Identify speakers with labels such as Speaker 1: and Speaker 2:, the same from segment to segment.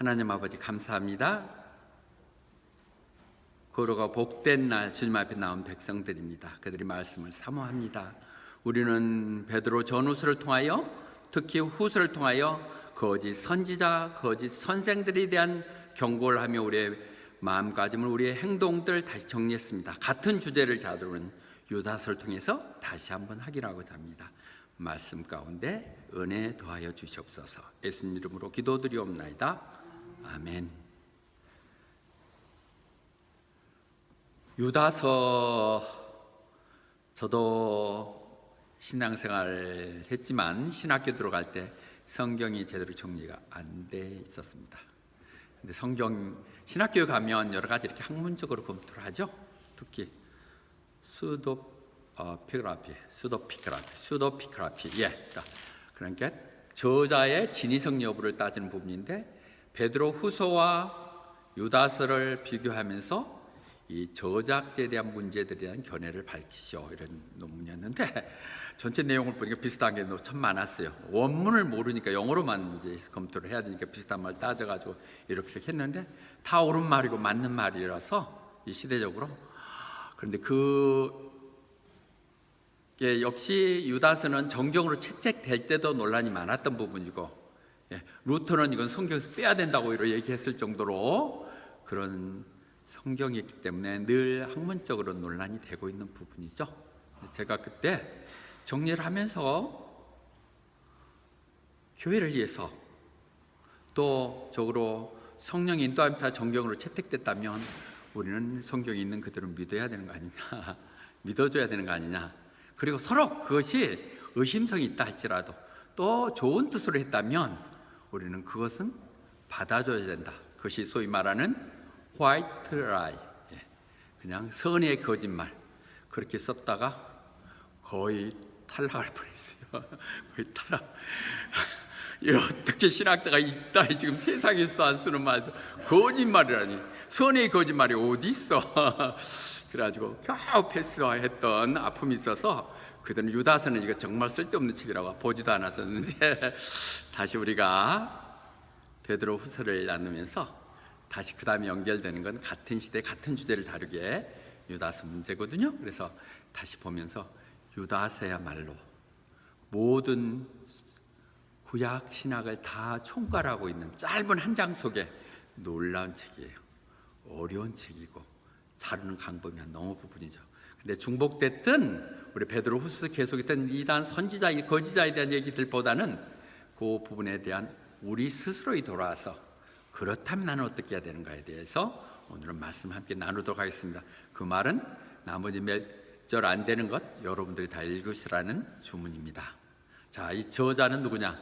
Speaker 1: 하나님 아버지 감사합니다. 거룩하고 복된 날 주님 앞에 나온 백성들입니다. 그들이 말씀을 사모합니다. 우리는 베드로 전후서를 통하여, 특히 후서를 통하여 거짓 선지자, 거짓 선생들에 대한 경고를 하며 우리의 마음가짐을, 우리의 행동들을 다시 정리했습니다. 같은 주제를 다루는 유다서를 통해서 다시 한번 확인하고자 합니다. 말씀 가운데 은혜 더하여 주시옵소서. 예수님 이름으로 기도드리옵나이다. 아멘. 유다서, 저도 신앙생활 했지만 신학교 들어갈 때 성경이 제대로 정리가 안 돼 있었습니다. 근데 신학교에 가면 여러 가지 이렇게 학문적으로 검토를 하죠. 특히 수도피그라피, 그러니까 저자의 진위성 여부를 따지는 부분인데, 베드로 후서와 유다서를 비교하면서 이 저작자에 대한 문제들에 대한 견해를 밝히시오, 이런 논문이었는데 전체 내용을 보니까 비슷한 게 참 많았어요. 원문을 모르니까 영어로만 이제 검토를 해야 되니까 비슷한 말 따져가지고 이렇게 했는데 다 옳은 말이고 맞는 말이라서 이 시대적으로. 그런데 역시 유다서는 정경으로 채택될 때도 논란이 많았던 부분이고, 루터는 이건 성경에서 빼야 된다고 얘기했을 정도로 그런 성경이기 때문에 늘 학문적으로 논란이 되고 있는 부분이죠. 제가 그때 정리를 하면서 교회를 위해서, 또 적으로 성령의 인도함이 다 정경으로 채택됐다면 우리는 성경에 있는 그대로 믿어야 되는 거 아니냐, 믿어줘야 되는 거 아니냐, 그리고 서로 그것이 의심성이 있다 할지라도 또 좋은 뜻으로 했다면 우리는 그것은 받아줘야 된다. 그것이 소위 말하는 화이트 라이, 그냥 선의 거짓말, 그렇게 썼다가 거의 탈락할 뻔했어요. 거의 탈락. 어떻게 신학자가 있다, 지금 세상에서도 안 쓰는 말도 거짓말이라니, 선의 거짓말이 어디 있어. 그래가지고 겨우 패스했던 아픔이 있어서 그들은 유다서는 이거 정말 쓸데없는 책이라고 보지도 않았었는데 다시 우리가 베드로 후서를 나누면서 다시 그 다음에 연결되는 건 같은 시대 같은 주제를 다루기에 유다서 문제거든요. 그래서 다시 보면서 유다서야말로 모든 구약 신학을 다 총괄하고 있는 짧은 한 장 속에 놀라운 책이에요. 어려운 책이고 다루는 방법이 너무 부분이죠. 근데 중복됐든 우리 베드로 후서 계속했던 이단 선지자, 거짓자에 대한 얘기들보다는 그 부분에 대한 우리 스스로에 돌아와서 그렇다면 나는 어떻게 해야 되는가에 대해서 오늘은 말씀 함께 나누도록 하겠습니다. 그 말은 나머지 몇 절 안 되는 것 여러분들이 다 읽으시라는 주문입니다. 자, 이 저자는 누구냐?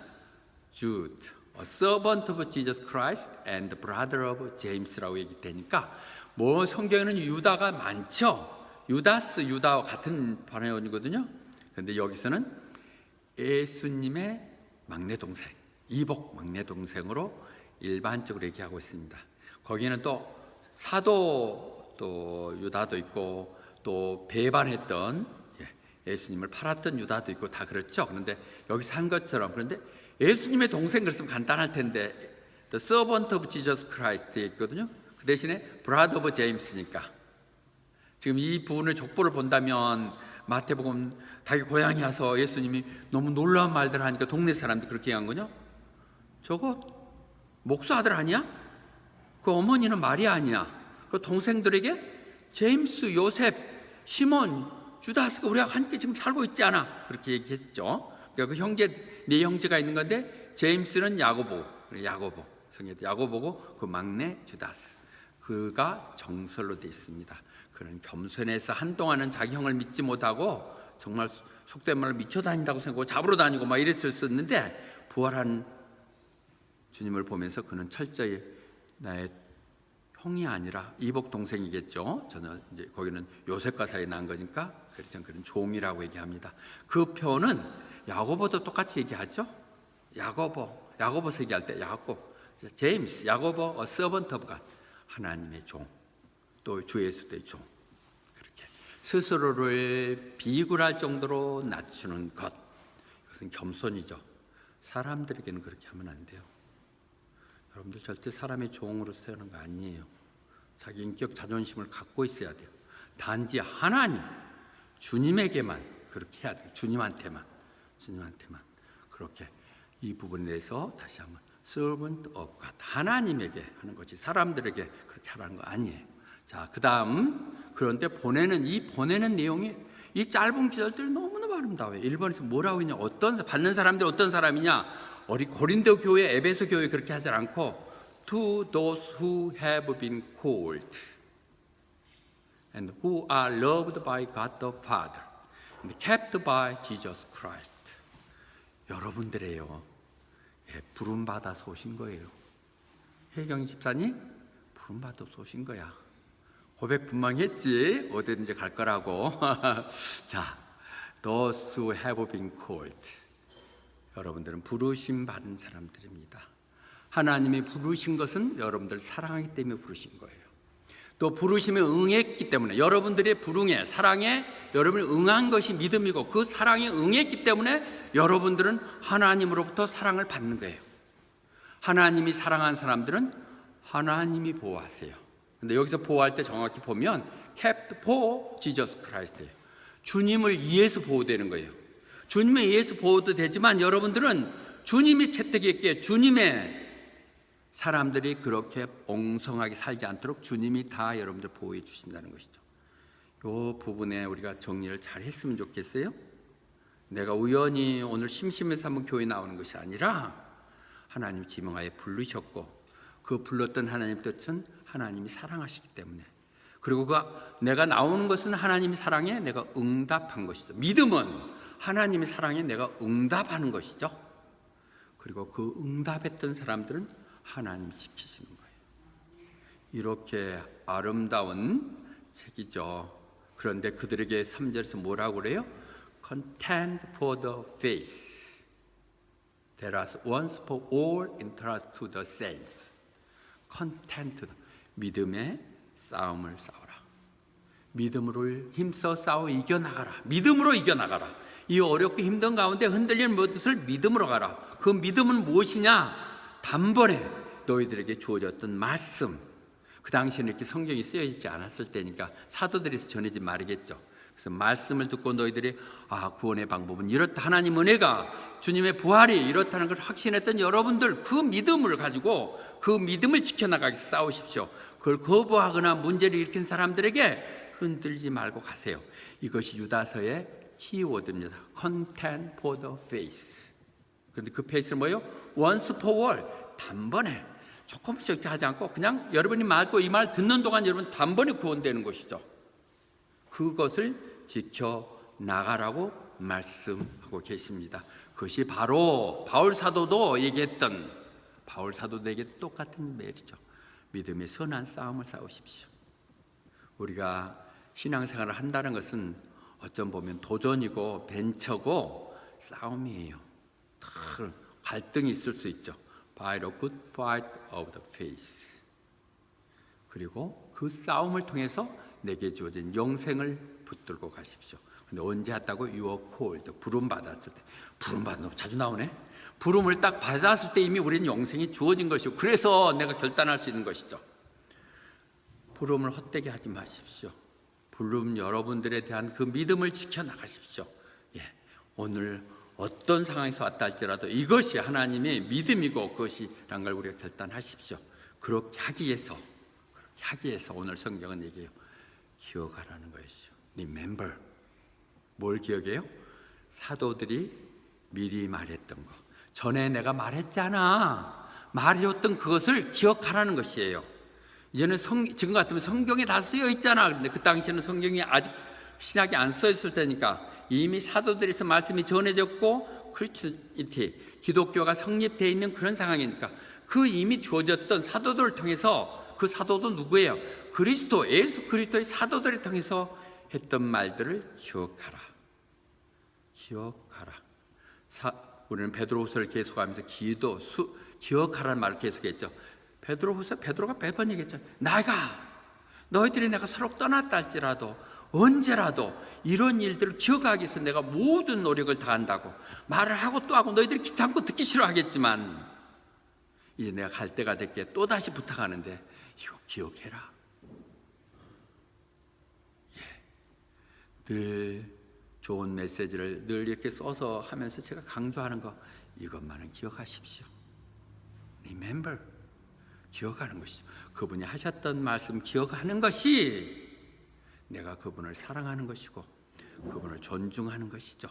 Speaker 1: Jude, a servant of Jesus Christ and the brother of James라고 얘기되니까 뭐 성경에는 유다가 많죠. 유다스, 유다와 같은 번역이거든요. 그런데 여기서는 예수님의 막내 동생, 이복 막내 동생으로 일반적으로 얘기하고 있습니다. 거기에는 또 사도, 또 유다도 있고, 또 배반했던, 예수님을 팔았던 유다도 있고 다 그렇죠. 그런데 여기서 한 것처럼, 그런데 예수님의 동생 그랬으면 간단할 텐데 The servant of Jesus Christ 있거든요. 그 대신에 brother of James니까 지금 이 부분을 족보를 본다면 마태복음 자기 고향에 와서 예수님이 너무 놀라운 말들 하니까 동네 사람들이 그렇게 얘기한 거냐? 저거 목사 아들 아니야? 그 어머니는 마리아 아니야? 그 동생들에게 제임스, 요셉, 시몬, 주다스가 우리하고 함께 지금 살고 있지 않아? 그렇게 얘기했죠. 그러니까 그 형제, 네 형제가 있는 건데 제임스는 야고보, 성경에 야고보고 그 막내 주다스, 그가 정설로 되어 있습니다. 그는 겸손해서 한동안은 자기 형을 믿지 못하고 정말 속된 말로 미쳐 다닌다고 생각하고 잡으러 다니고 막 이랬었는데, 부활한 주님을 보면서 그는 철저히 나의 형이 아니라 이복 동생이겠죠. 저는 이제 거기는 요셉과 사이에 난 거니까 그렇죠. 그런 종이라고 얘기합니다. 그 표는 야고보도 똑같이 얘기하죠. 야고보서 얘기할 때 제임스, 야고보, a servant of God, 하나님의 종, 또 주 예수의 종, 그렇게 스스로를 비굴할 정도로 낮추는 것, 이것은 겸손이죠. 사람들에게는 그렇게 하면 안 돼요. 여러분들 절대 사람의 종으로 세우는 거 아니에요. 자기 인격 자존심을 갖고 있어야 돼요. 단지 하나님, 주님에게만 그렇게 해야 돼요. 주님한테만 그렇게 이 부분에 대해서 다시 한번 servant of God, 하나님에게 하는 거지 사람들에게 그렇게 하라는 거 아니에요. 자, 그 다음 그런데 이 보내는 내용이 이 짧은 기절들이 너무너무 아름다워요. 1번에서 뭐라고 했냐, 받는 사람들 어떤 사람이냐, 우리 고린도 교회, 에베소 교회 그렇게 하지 않고 to those who have been called and who are loved by God the Father and kept by Jesus Christ. 여러분들이에요. 부름 받아서 오신 거예요. 혜경 집사님 부름 받아서 오신 거야. 고백 분명했지. 어디든지 갈 거라고. 자, those who have been called. 여러분들은 부르심 받은 사람들입니다. 하나님이 부르신 것은 여러분들 사랑하기 때문에 부르신 거예요. 또 부르심에 응했기 때문에, 여러분들의 부름에, 사랑에 여러분이 응한 것이 믿음이고 그 사랑에 응했기 때문에 여러분들은 하나님으로부터 사랑을 받는 거예요. 하나님이 사랑한 사람들은 하나님이 보호하세요. 근데 여기서 보호할 때 정확히 보면 kept for Jesus Christ예요. 주님을 위해서 보호되는 거예요. 주님에 의해서 보호도 되지만 여러분들은 주님이 채택했기에 주님의 사람들이 그렇게 엉성하게 살지 않도록 주님이 다 여러분들 보호해 주신다는 것이죠. 이 부분에 우리가 정리를 잘 했으면 좋겠어요. 내가 우연히 오늘 심심해서 한번 교회 나오는 것이 아니라 하나님 지명하에 부르셨고 그 불렀던 하나님 뜻은 하나님이 사랑하시기 때문에, 그리고 내가 나오는 것은 하나님이 사랑에 내가 응답한 것이죠. 믿음은 하나님의 사랑에 내가 응답하는 것이죠. 그리고 그 응답했던 사람들은 하나님이 지키시는 거예요. 이렇게 아름다운 책이죠. 그런데 그들에게 3절에서 뭐라고 그래요? Contend for the faith that was once for all entrusted to the saints. Contend, 믿음의 싸움을 싸워라. 믿음으로 힘써 싸워 이겨나가라. 믿음으로 이겨나가라. 이 어렵고 힘든 가운데 흔들리는 것을 믿음으로 가라. 그 믿음은 무엇이냐? 단번에 너희들에게 주어졌던 말씀. 그 당시에는 이렇게 성경이 쓰여지지 않았을 때니까 사도들에서 전해진 말이겠죠. 그래서 말씀을 듣고 너희들이 구원의 방법은 이렇다, 하나님 은혜가, 주님의 부활이 이렇다는 걸 확신했던 여러분들, 그 믿음을 가지고 그 믿음을 지켜나가기 위해서 싸우십시오. 그걸 거부하거나 문제를 일으킨 사람들에게 흔들지 말고 가세요. 이것이 유다서의 키워드입니다. Contend for the faith. 그런데 그 faith는 뭐예요? Once for all, 단번에 조금씩 하지 않고 그냥 여러분이 맞고 이 말 듣는 동안 여러분 단번에 구원되는 것이죠. 그것을 지켜나가라고 말씀하고 계십니다. 그것이 바로 바울 사도도 얘기했던, 바울 사도에게 똑같은 말이죠. 믿음의 선한 싸움을 싸우십시오. 우리가 신앙생활을 한다는 것은 어쩜 보면 도전이고 벤처고 싸움이에요. 갈등이 있을 수 있죠. Fight a good fight of the faith. 그리고 그 싸움을 통해서 내게 주어진 영생을 붙들고 가십시오. 근데 언제 했다고? You are called. 부름 받았을 때. 부름 받는 거 자주 나오네. 부름을 딱 받았을 때 이미 우리는 영생이 주어진 것이고, 그래서 내가 결단할 수 있는 것이죠. 부름을 헛되게 하지 마십시오. 부름 여러분들에 대한 그 믿음을 지켜나가십시오. 오늘 어떤 상황에서 왔다 할지라도 이것이 하나님의 믿음이고 그것이란 걸 우리가 결단하십시오. 그렇게 하기 위해서 오늘 성경은 얘기해요. 기억하라는 것이죠. Remember. 뭘 기억해요? 사도들이 미리 말했던 거. 전에 내가 말했잖아. 말해줬던 그것을 기억하라는 것이에요. 이제는 지금 같으면 성경에 다 쓰여 있잖아. 근데 그 당시에는 성경이 아직 신약이 안 써 있을 때니까 이미 사도들에서 말씀이 전해졌고 크리스티니티, 기독교가 성립되어 있는 그런 상황이니까 그 이미 주어졌던 사도들을 통해서, 그 사도도 누구예요? 그리스도, 예수 그리스도의 사도들을 통해서 했던 말들을 기억하라. 우리는 베드로후서를 계속하면서 기억하라는 말을 계속했죠. 베드로가 매번 얘기했죠. 너희들이 내가 서로 떠났다 할지라도 언제라도 이런 일들을 기억하기 위해서 내가 모든 노력을 다한다고 말을 하고 또 하고, 너희들이 귀찮고 듣기 싫어하겠지만 이제 내가 갈 때가 됐기에 또다시 부탁하는데 이거 기억해라. 늘 좋은 메시지를 늘 이렇게 써서 하면서 제가 강조하는 거, 이것만은 기억하십시오. Remember. 기억하는 것이죠. 그분이 하셨던 말씀 기억하는 것이 내가 그분을 사랑하는 것이고 그분을 존중하는 것이죠.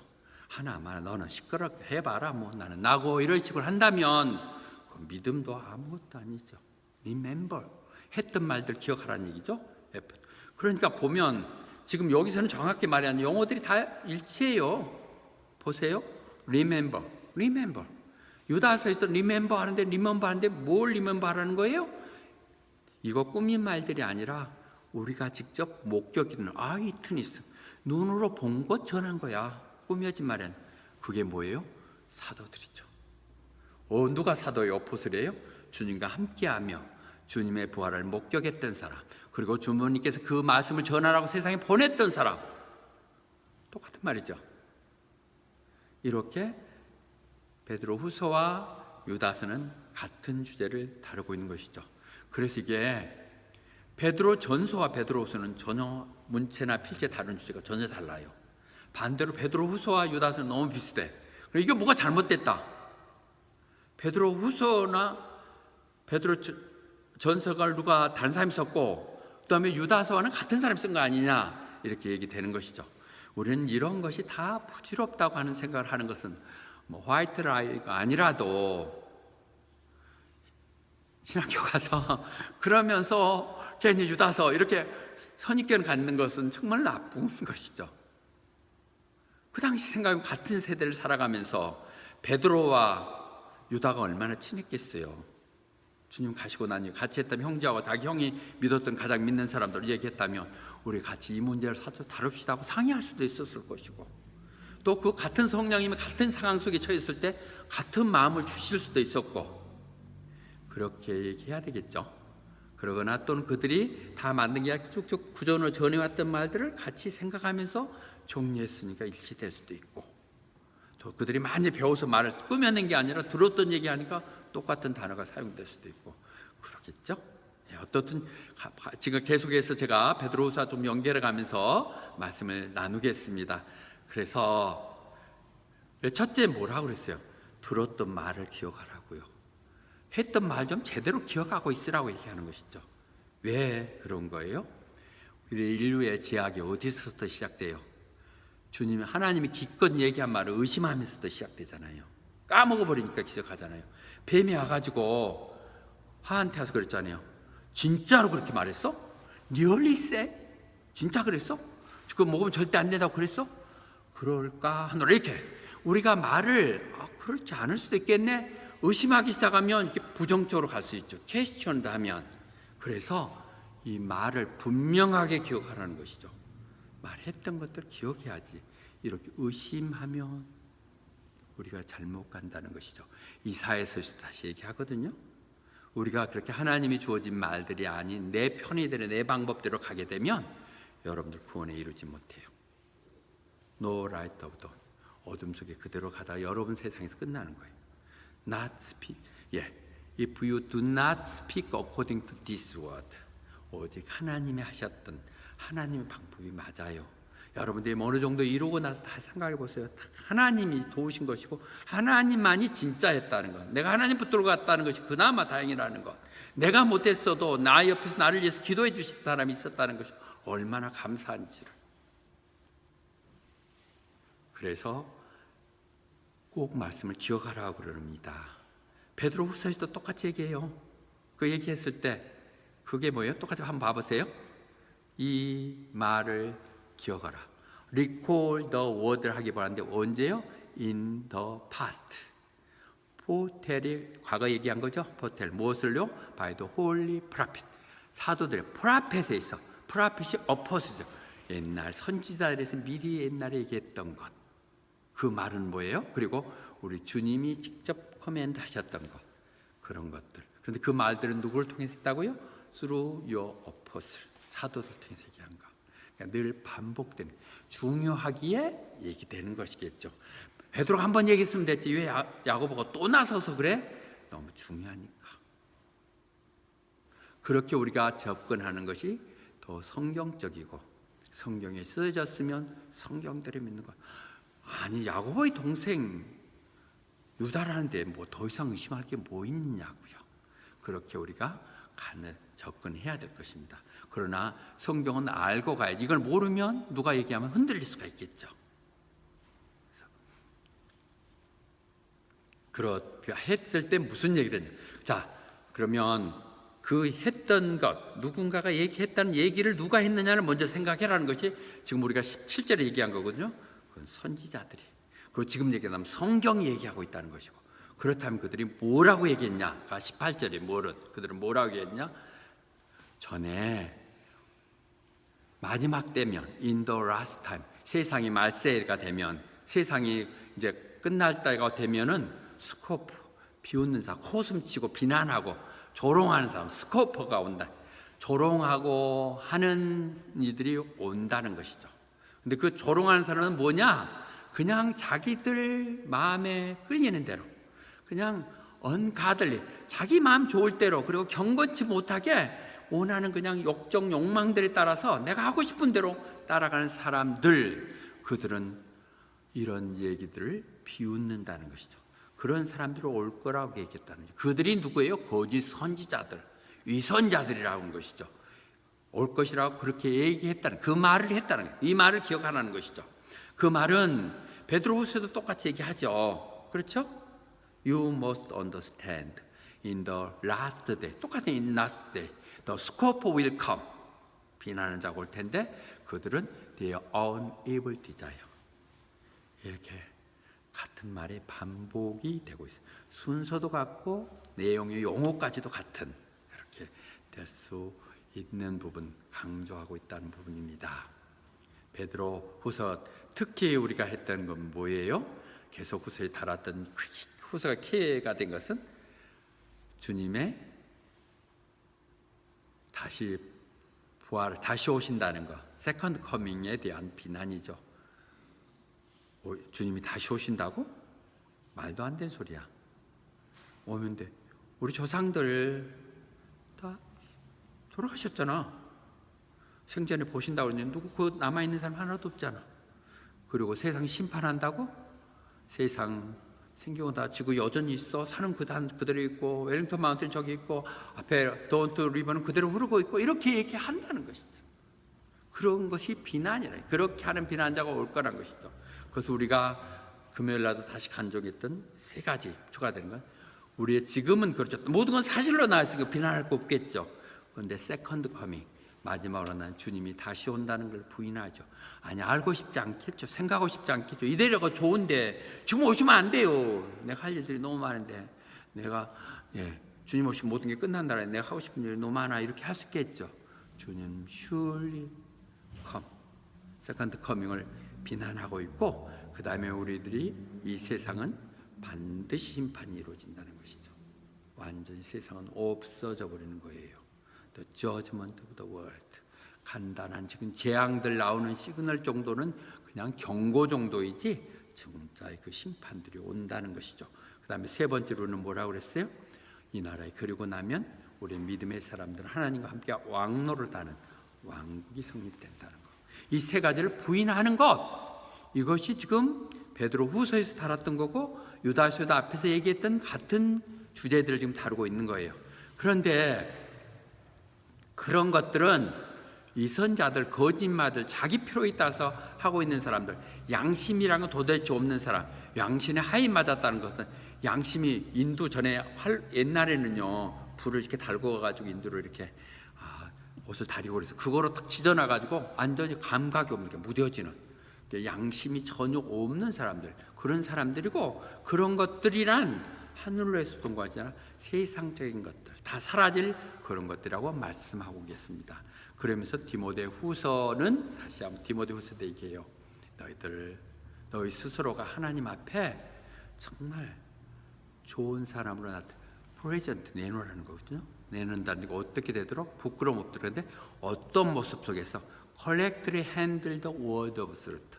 Speaker 1: 하나만 너는 시끄럽게 해봐라, 뭐 나는 나고, 이런 식으로 한다면 그 믿음도 아무것도 아니죠. Remember. 했던 말들 기억하라는 얘기죠. 그러니까 보면 지금 여기서는 정확히 말하는 용어들이 다 일치해요. 보세요. Remember. Remember. 유다서에서 remember 하는데 뭘 remember 하라는 거예요? 이거 꾸민 말들이 아니라 우리가 직접 목격 있는 아이트니스, 눈으로 본 것 전한 거야. 꾸며진 말은 그게 뭐예요? 사도들이죠. 누가 사도의 어포슬이에요? 주님과 함께하며 주님의 부활을 목격했던 사람, 그리고 주님께서 그 말씀을 전하라고 세상에 보냈던 사람, 똑같은 말이죠. 이렇게 베드로후서와 유다서는 같은 주제를 다루고 있는 것이죠. 그래서 이게 베드로전서와 베드로후서는 전혀 문체나 필체 다른 주제가 전혀 달라요. 반대로 베드로후서와 유다서는 너무 비슷해. 이게 뭐가 잘못됐다. 베드로후서나 베드로전서가 누가 다른 사람이 썼고 그다음에 유다서와는 같은 사람이 쓴 거 아니냐, 이렇게 얘기되는 것이죠. 우리는 이런 것이 다 부질없다고 하는 생각을 하는 것은 뭐 화이트 라이가 아니라도 신학교 가서 그러면서 괜히 유다서 이렇게 선입견을 갖는 것은 정말 나쁜 것이죠. 그 당시 생각은 같은 세대를 살아가면서 베드로와 유다가 얼마나 친했겠어요. 주님 가시고 나니 같이 했다면, 형제하고 자기 형이 믿었던 가장 믿는 사람들 얘기했다면 우리 같이 이 문제를 다룹시다 하고 상의할 수도 있었을 것이고, 또 그 같은 성령님이 같은 상황 속에 처했을 때 같은 마음을 주실 수도 있었고, 그렇게 얘기해야 되겠죠. 그러거나 또는 그들이 다 만든 게 쭉쭉 구전으로 전해왔던 말들을 같이 생각하면서 정리했으니까 일치될 수도 있고, 또 그들이 많이 배워서 말을 꾸며낸 게 아니라 들었던 얘기하니까 똑같은 단어가 사용될 수도 있고 그러겠죠. 어떻든 지금 계속해서 제가 베드로후서 좀 연결해 가면서 말씀을 나누겠습니다. 그래서 첫째 뭐라고 그랬어요? 들었던 말을 기억하라고요. 했던 말 좀 제대로 기억하고 있으라고 얘기하는 것이죠. 왜 그런 거예요? 우리 인류의 제약이 어디서부터 시작돼요? 주님, 하나님이 기껏 얘기한 말을 의심하면서부터 시작되잖아요. 까먹어버리니까 기억하잖아요. 뱀이 와가지고 하한테 와서 그랬잖아요. 진짜로 그렇게 말했어? Really say? 진짜 그랬어? 그거 먹으면 절대 안 된다고 그랬어? 그럴까 하노라. 이렇게 우리가 말을 그렇지 않을 수도 있겠네, 의심하기 시작하면 이렇게 부정적으로 갈 수 있죠. 퀘스천도 하면. 그래서 이 말을 분명하게 기억하라는 것이죠. 말했던 것들 기억해야지. 이렇게 의심하면 우리가 잘못 간다는 것이죠. 이사야서 다시 얘기하거든요. 우리가 그렇게 하나님이 주어진 말들이 아닌 내 편의대로 내 방법대로 가게 되면 여러분들 구원에 이루지 못해요. No light of dawn. 어둠 속에 그대로 가다가 여러분 세상에서 끝나는 거예요. Not speak. If you do not speak according to this word. 오직 하나님이 하셨던 하나님의 방법이 맞아요. 여러분들이 어느 정도 이루고 나서 다시 생각해 보세요. 하나님이 도우신 것이고 하나님만이 진짜였다는 것, 내가 하나님 붙들고 갔다는 것이 그나마 다행이라는 것, 내가 못했어도 나 옆에서 나를 위해서 기도해 주신 사람이 있었다는 것이 얼마나 감사한지를. 그래서 꼭 말씀을 기억하라고 그럽니다. 베드로후서에서도 똑같이 얘기해요. 그 얘기했을 때 그게 뭐예요? 똑같이 한번 봐보세요. 이 말을 기억하라. Recall the word를 하기보다는데 언제요? In the past. 포텔이 과거 얘기한 거죠. 포텔 무엇을요? By the holy prophet. 사도들의 프라펫에 있어. 프라펫이 어퍼스죠. 옛날 선지자들에서 미리 옛날에 얘기했던 것. 그 말은 뭐예요? 그리고 우리 주님이 직접 커맨드 하셨던 것, 그런 것들. 그런데 그 말들은 누구를 통해서 했다고요? Through your apostle. 사도들 통해서 얘기한 거. 그러니까 늘 반복되는, 중요하기에 얘기되는 것이겠죠. 베드로가 한 번 얘기했으면 됐지 왜 야고보가 또 나서서 그래? 너무 중요하니까. 그렇게 우리가 접근하는 것이 더 성경적이고, 성경에 쓰여졌으면 성경대로 믿는 것. 아니, 야고보의 동생 유다라는데 뭐 더 이상 의심할 게 뭐 있냐고요. 그렇게 우리가 접근해야 될 것입니다. 그러나 성경은 알고 가야지. 이걸 모르면 누가 얘기하면 흔들릴 수가 있겠죠. 그렇게 했을 때 무슨 얘기를 했냐. 자, 그러면 그 했던 것, 누군가가 얘기했다는 얘기를 누가 했느냐를 먼저 생각해라는 것이 지금 우리가 17절에 얘기한 거거든요. 그건 선지자들이. 그리고 지금 얘기하면 성경이 얘기하고 있다는 것이고, 그렇다면 그들이 뭐라고 얘기했냐가 18절에 그들은 뭐라고 얘기했냐. 전에 마지막 때면, in the last time, 세상이 말세가 되면, 세상이 이제 끝날 때가 되면은 스코프, 비웃는 사람, 코숨치고 비난하고 조롱하는 사람, 스코퍼가 온다. 조롱하고 하는 이들이 온다는 것이죠. 근데 그 조롱하는 사람은 뭐냐? 그냥 자기들 마음에 끌리는 대로, 그냥 언가들리, 자기 마음 좋을 대로, 그리고 경건치 못하게 원하는 그냥 욕망들에 따라서 내가 하고 싶은 대로 따라가는 사람들, 그들은 이런 얘기들을 비웃는다는 것이죠. 그런 사람들이 올 거라고 얘기했다는 거죠. 그들이 누구예요? 거짓 선지자들, 위선자들이라고 하는 것이죠. 올 것이라고 그렇게 얘기했다는, 그 말을 했다는 거예요. 이 말을 기억하라는 것이죠. 그 말은 베드로후서도 똑같이 얘기하죠. 그렇죠? You must understand in the last day. 똑같은 in last day. The scope will come. 비난하는 자가 올 텐데 그들은 their own evil desire. 이렇게 같은 말의 반복이 되고 있어요. 순서도 같고 내용의 용어까지도 같은, 그렇게 될 수 있는 부분, 강조하고 있다는 부분입니다. 베드로 후서 특히 우리가 했던 건 뭐예요? 계속 후서에 달았던 후서가 기회가 된 것은 주님의 다시 오신다는 것, 세컨드 커밍에 대한 비난이죠. 주님이 다시 오신다고? 말도 안 되는 소리야. 오면 돼. 우리 조상들 다 돌아가셨잖아. 생전에 보신다고 그랬는데 누구 그 남아있는 사람 하나도 없잖아. 그리고 세상 심판한다고? 세상 생기고 다 지구 여전히 있어. 산은 그대로 있고, 웰링턴 마운틴 저기 있고, 앞에 돈트 리버는 그대로 흐르고 있고, 이렇게 얘기한다는 것이죠. 그런 것이 비난이라. 그렇게 하는 비난자가 올 거라는 것이죠. 그래서 우리가 금요일날도 다시 간증했던 세 가지 추가되는 건, 우리의 지금은 그렇죠. 모든 건 사실로 나왔으니까 비난할 거 없겠죠. 그런데 세컨드 커밍, 마지막으로 난 주님이 다시 온다는 걸 부인하죠. 아니, 알고 싶지 않겠죠. 생각하고 싶지 않겠죠. 이대로가 좋은데 지금 오시면 안 돼요. 내가 할 일들이 너무 많은데, 내가 주님 오시면 모든 게 끝난다라, 내가 하고 싶은 일이 너무 많아, 이렇게 할 수 있겠죠. 주님 surely come, 세컨드 커밍을 비난하고 있고, 그 다음에 우리들이 이 세상은 반드시 심판이 이루어진다는 것이죠. 완전히 세상은 없어져 버리는 거예요. The judgment of the world. 간단한 지금 재앙들 나오는 시그널 정도는 그냥 경고 정도이지 진짜의 그 심판들이 온다는 것이죠. 그 다음에 세 번째로는 뭐라고 그랬어요? 이 나라에 그리고 나면 우리 믿음의 사람들은 하나님과 함께 왕노를 하는 왕국이 성립된다는 것. 이 세 가지를 부인하는 것, 이것이 지금 베드로 후서에서 다뤘던 거고 유다서도 앞에서 얘기했던 같은 주제들을 지금 다루고 있는 거예요. 그런데 그런 것들은 이선자들, 거짓말들, 자기 필요에 따라서 하고 있는 사람들, 양심이라는 건 도대체 없는 사람, 양심에 하이 맞았다는 것은, 양심이 인도 전에 옛날에는요 불을 이렇게 달고 가지고 인도로 이렇게 옷을 다리고 그래서 그거로 딱 찢어놔가지고 완전히 감각이 없는 게 무뎌지는, 양심이 전혀 없는 사람들, 그런 사람들이고, 그런 것들이란 하늘로에서 본 거잖아. 세상적인 것들 다 사라질 그런 것들이라고 말씀하고 계십니다. 그러면서 디모데후서는 다시 한번 디모데후서도 얘기해요. 너희 스스로가 하나님 앞에 정말 좋은 사람으로 프레젠트 내놓으라는 거거든요. 내놓는다는 게 어떻게 되도록? 부끄러움 없도록. 그런데 어떤 모습 속에서 correctly handle the word of truth,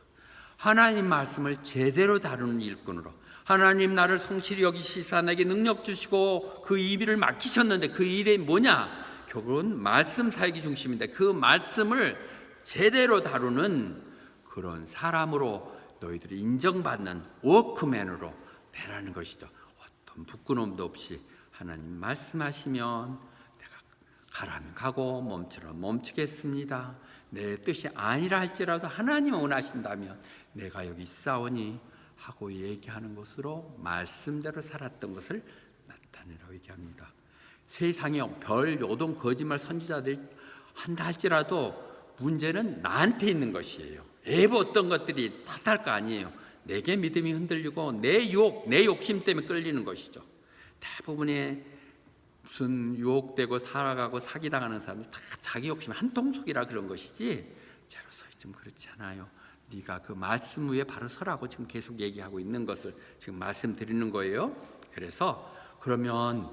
Speaker 1: 하나님 말씀을 제대로 다루는 일꾼으로, 하나님 나를 성실히 여기시사 내게 능력 주시고 그 일을 맡기셨는데 그 일이 뭐냐? 교훈은 말씀 사역이 중심인데 그 말씀을 제대로 다루는 그런 사람으로 너희들이 인정받는 워크맨으로 배라는 것이죠. 어떤 부끄러움도 없이 하나님 말씀하시면 내가 가라면 가고 멈추라면 멈추겠습니다. 내 뜻이 아니라 할지라도 하나님 원하신다면 내가 여기 있사오니 하고 얘기하는 것으로 말씀대로 살았던 것을 나타내라고 얘기합니다. 세상에 별 요동 거짓말 선지자들이 한다 할지라도 문제는 나한테 있는 것이에요. 어떤 것들이 탓할 거 아니에요. 내게 믿음이 흔들리고 내 욕심 때문에 끌리는 것이죠. 대부분의 무슨 유혹되고 살아가고 사기당하는 사람들 다 자기 욕심 한통속이라 그런 것이지 제로서 좀 그렇지 않아요. 네가 그 말씀 위에 바로 서라고 지금 계속 얘기하고 있는 것을 지금 말씀드리는 거예요. 그래서 그러면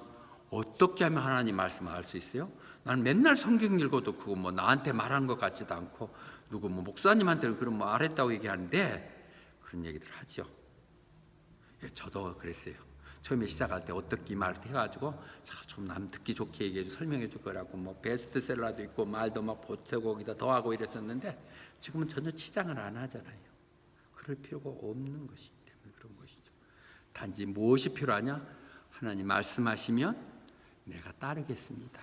Speaker 1: 어떻게 하면 하나님 말씀을 알 수 있어요? 나는 맨날 성경 읽어도 그거 뭐 나한테 말한 것 같지도 않고 누구 뭐 목사님한테 그런 뭐 말했다고 얘기하는데 그런 얘기들 하죠. 저도 그랬어요. 처음에 시작할 때 어떻게 말을 해가지고 좀 남 듣기 좋게 얘기해줘 설명해 줄 거라고 뭐 베스트셀러도 있고 말도 막 보태고 거기다 더하고 이랬었는데 지금은 전혀 치장을 안 하잖아요. 그럴 필요가 없는 것이기 때문에 그런 것이죠. 단지 무엇이 필요하냐? 하나님 말씀하시면 내가 따르겠습니다.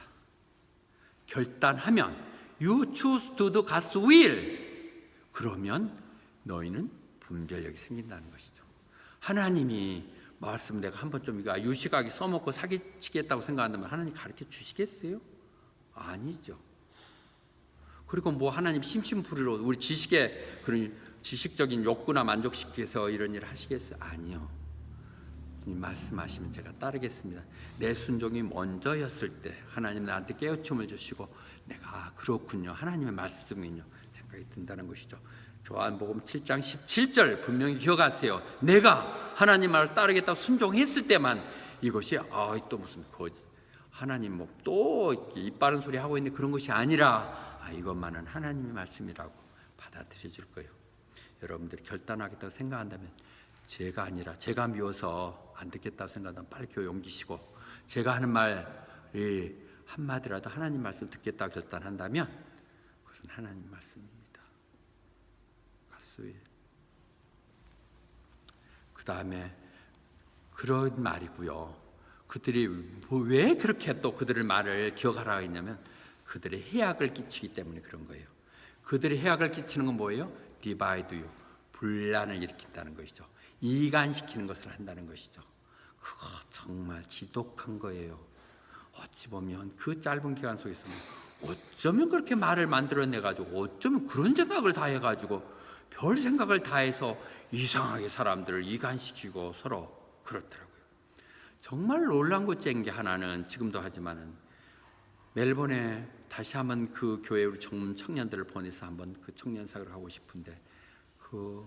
Speaker 1: 결단하면 You choose to do God's will. 그러면 너희는 분별력이 생긴다는 것이죠. 하나님이 말씀 내가 한번 좀 이거 유식하게 써먹고 사기치겠다고 생각한다면 하나님 가르쳐 주시겠어요? 아니죠. 그리고 뭐 하나님 심심풀이로 우리 지식의 그런 지식적인 욕구나 만족시켜서 이런 일을 하시겠어요? 아니요. 주님 말씀하시면 제가 따르겠습니다. 내 순종이 먼저였을 때 하나님 나한테 깨우침을 주시고 내가 그렇군요. 하나님의 말씀이군요. 생각이 든다는 것이죠. 요한복음 7장 17절 분명히 기억하세요. 내가 하나님 말을 따르겠다고 순종했을 때만 이것이 또 무슨 거짓 하나님 뭐 또 입 바른 소리 하고 있는 그런 것이 아니라 이것만은 하나님의 말씀이라고 받아들여질 거예요. 여러분들이 결단하겠다고 생각한다면 제가 아니라 제가 미워서 안 듣겠다고 생각하면 빨리 교회 옮기시고 제가 하는 말이 한마디라도 하나님 말씀 듣겠다고 결단한다면 그것은 하나님 말씀입니다. 그 다음에 그런 말이고요. 그들이 왜 그렇게 또 그들의 말을 기억하라고 했냐면 그들의 해악을 끼치기 때문에 그런 거예요. 그들의 해악을 끼치는 건 뭐예요? 디바이드 유, 분란을 일으킨다는 것이죠. 이간시키는 것을 한다는 것이죠. 그거 정말 지독한 거예요. 어찌 보면 그 짧은 기간 속에서 어쩌면 그렇게 말을 만들어내가지고 어쩌면 그런 생각을 다 해가지고 별 생각을 다 해서 이상하게 사람들을 이간시키고 서로 그렇더라고요. 정말 놀란 것인 게 하나는 지금도 하지만은 멜번에 다시 한번 그 교회 우리 청년들을 보내서 한번 그 청년 사역을 하고 싶은데 그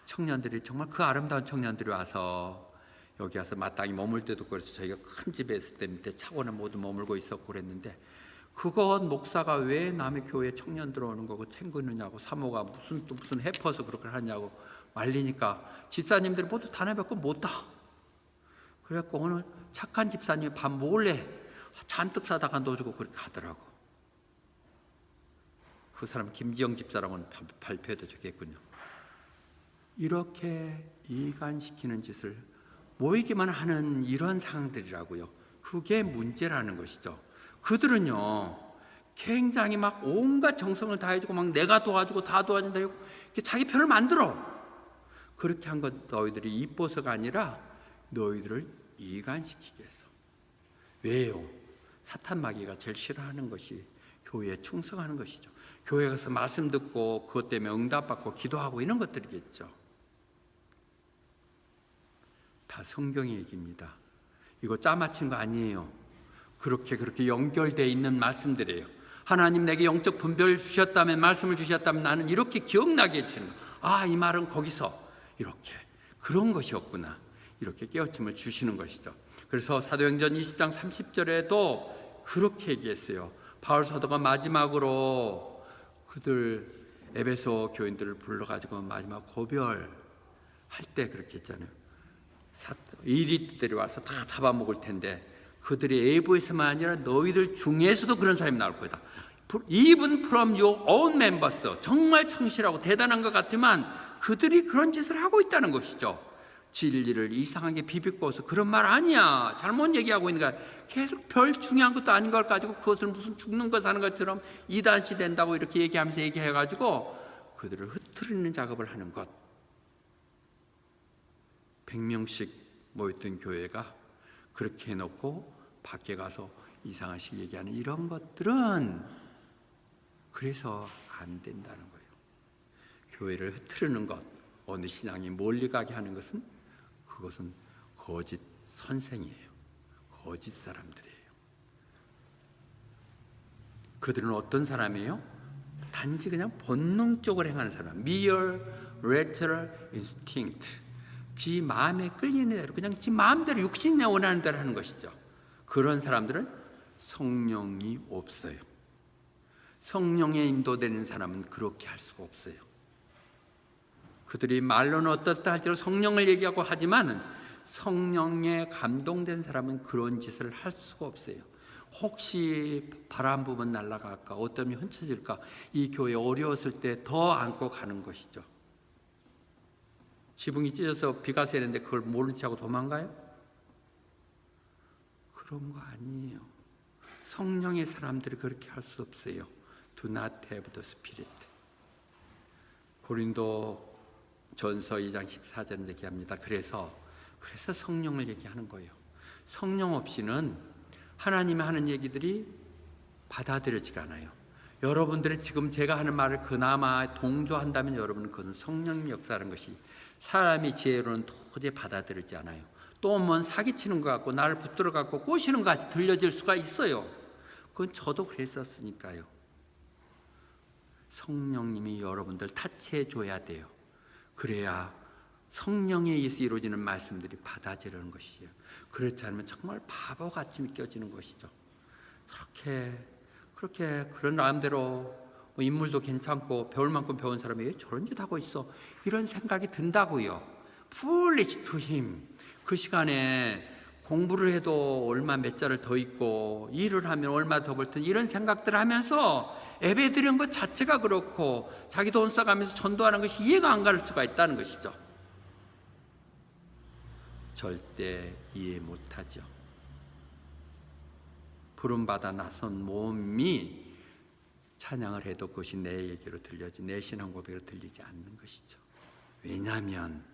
Speaker 1: 청년들이 정말 그 아름다운 청년들이 와서 여기 와서 마땅히 머물 때도 그래서 저희가 큰 집에 있을 때 밑에 차고는 모두 머물고 있었고 그랬는데 그건 목사가 왜 남의 교회에 청년 들어오는 거고 챙기느냐고 사모가 무슨 해퍼서 그렇게 하냐고 말리니까 집사님들이 모두 다 내뱉고 못다. 그래갖고 오늘 착한 집사님이 밥 몰래 잔뜩 사다가 넣어주고 그렇게 가더라고. 그 사람 김지영 집사라고는 발표해도 좋겠군요. 이렇게 이간시키는 짓을 모이기만 하는 이런 상황들이라고요. 그게 문제라는 것이죠. 그들은요 굉장히 막 온갖 정성을 다해주고 막 내가 도와주고 다 도와준다 이렇게 자기 편을 만들어. 그렇게 한 건 너희들이 이뻐서가 아니라 너희들을 이간시키기 위해서. 왜요? 사탄 마귀가 제일 싫어하는 것이 교회에 충성하는 것이죠. 교회 가서 말씀 듣고 그것 때문에 응답받고 기도하고 이런 것들이겠죠. 다 성경의 얘기입니다. 이거 짜맞힌 거 아니에요. 그렇게 연결되어 있는 말씀들이에요. 하나님 내게 영적 분별을 주셨다면 말씀을 주셨다면 나는 이렇게 기억나게 해주는 거. 이 말은 거기서 이렇게 그런 것이었구나. 이렇게 깨우침을 주시는 것이죠. 그래서 사도행전 20장 30절에도 그렇게 얘기했어요. 바울 사도가 마지막으로 그들 에베소 교인들을 불러가지고 마지막 고별할 때 그렇게 했잖아요. 이리들이 와서 다 잡아먹을 텐데 그들의 외부에서만 아니라 너희들 중에서도 그런 사람이 나올 거다. Even from your own members. 정말 청실하고 대단한 것 같지만 그들이 그런 짓을 하고 있다는 것이죠. 진리를 이상하게 비비꼬서 그런 말 아니야, 잘못 얘기하고 있는 거야. 계속 별 중요한 것도 아닌 걸 가지고 그것을 무슨 죽는 거 사는 것처럼 이단시 된다고 이렇게 얘기하면서 얘기해가지고 그들을 흩트리는 작업을 하는 것. 100명씩 모였던 교회가 그렇게 해놓고 밖에 가서 이상한 식 얘기하는 이런 것들은 그래서 안 된다는 거예요. 교회를 흐트르는 것, 어느 신앙이 멀리가게 하는 것은 그것은 거짓 선생이에요. 거짓 사람들이에요. 그들은 어떤 사람이에요? 단지 그냥 본능적으로 행하는 사람. Mere natural instinct. 지 마음에 끌리는 대로 그냥 지 마음대로 육신에 원하는 대로 하는 것이죠. 그런 사람들은 성령이 없어요. 성령에 인도되는 사람은 그렇게 할 수가 없어요. 그들이 말로는 어떻다 할지라도 성령을 얘기하고 하지만 성령에 감동된 사람은 그런 짓을 할 수가 없어요. 혹시 바람 부면 날아갈까, 어떤 점이 훔쳐질까, 이 교회 어려웠을 때 더 안고 가는 것이죠. 지붕이 찢어서 비가 새는데 그걸 모른 체 하고 도망가요? 그런 거 아니에요. 성령의 사람들이 그렇게 할 수 없어요. Do not have the Spirit. 고린도 전서 2장 14절 얘기합니다. 그래서 성령을 얘기하는 거예요. 성령 없이는 하나님이 하는 얘기들이 받아들여지가 않아요. 여러분들이 지금 제가 하는 말을 그나마 동조한다면 여러분은 그것은 성령의 역사라는 것이 사람이 지혜로는 도저히 받아들이지 않아요. 또 뭔 사기치는 것 같고 나를 붙들어 갖고 꼬시는 것 같이 들려질 수가 있어요. 그건 저도 그랬었으니까요. 성령님이 여러분들 타치해 줘야 돼요. 그래야 성령에 의해서 이루어지는 말씀들이 받아지는 것이에요. 그렇지 않으면 정말 바보같이 느껴지는 것이죠. 그렇게 그런 마음대로 인물도 괜찮고 배울 만큼 배운 사람이 왜 저런 짓 하고 있어? 이런 생각이 든다고요. Foolish to him. 그 시간에 공부를 해도 얼마 몇 자를 더 있고 일을 하면 얼마 더 벌 텐데 이런 생각들을 하면서 예배 드리는 것 자체가 그렇고 자기 돈 써가면서 전도하는 것이 이해가 안 갈 수가 있다는 것이죠. 절대 이해 못하죠. 부름받아 나선 몸이 찬양을 해도 그것이 내 얘기로 들려지 내 신앙 고백으로 들리지 않는 것이죠. 왜냐하면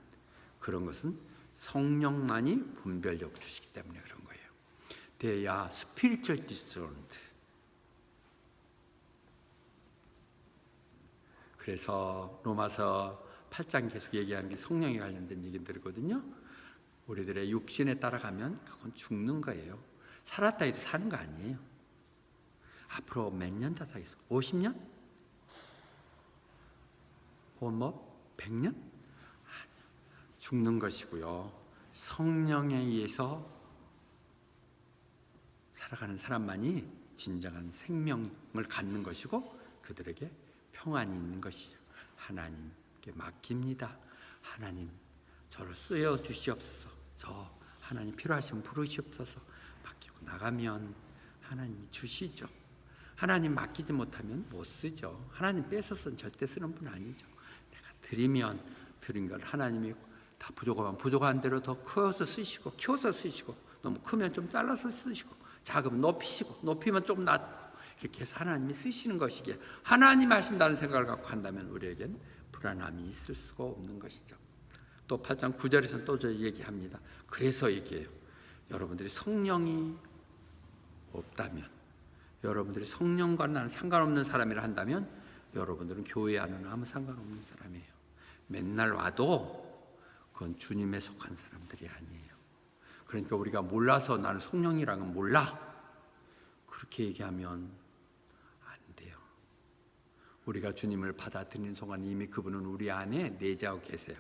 Speaker 1: 그런 것은 성령만이 분별력 주시기 때문에 그런 거예요. They are spiritual discerned. 그래서 로마서 8장 계속 얘기하는 게 성령에 관련된 얘기들이거든요. 우리들의 육신에 따라가면 그건 죽는 거예요. 살았다 해도 사는 거 아니에요. 앞으로 몇 년 더 살겠어? 50년? 100년? 죽는 것이고요. 성령에 의해서 살아가는 사람만이 진정한 생명을 갖는 것이고 그들에게 평안이 있는 것이죠. 하나님께 맡깁니다. 하나님 저를 쓰여 주시옵소서. 저 하나님 필요하시면 부르시옵소서. 맡기고 나가면 하나님이 주시죠. 하나님 맡기지 못하면 못 쓰죠. 하나님 뺏어서는 절대 쓰는 분 아니죠. 내가 드리면 드린 걸 하나님이 다 부족하면 부족한 대로 더 커서 쓰시고 키워서 쓰시고 너무 크면 좀 잘라서 쓰시고 작으면 높이시고 높이면 좀 낮고 이렇게 해서 하나님이 쓰시는 것이기에 하나님 하신다는 생각을 갖고 한다면 우리에겐 불안함이 있을 수가 없는 것이죠. 또 8장 9절에서는 또 저 얘기합니다. 그래서 얘기해요. 여러분들이 성령이 없다면 여러분들이 성령과 나는 상관없는 사람이라 한다면 여러분들은 교회 안에는 아무 상관없는 사람이에요. 맨날 와도 그건 주님에 속한 사람들이 아니에요. 그러니까 우리가 몰라서 나는 성령이라는 건 몰라 그렇게 얘기하면 안 돼요. 우리가 주님을 받아들이는 순간 이미 그분은 우리 안에 내재하고 계세요.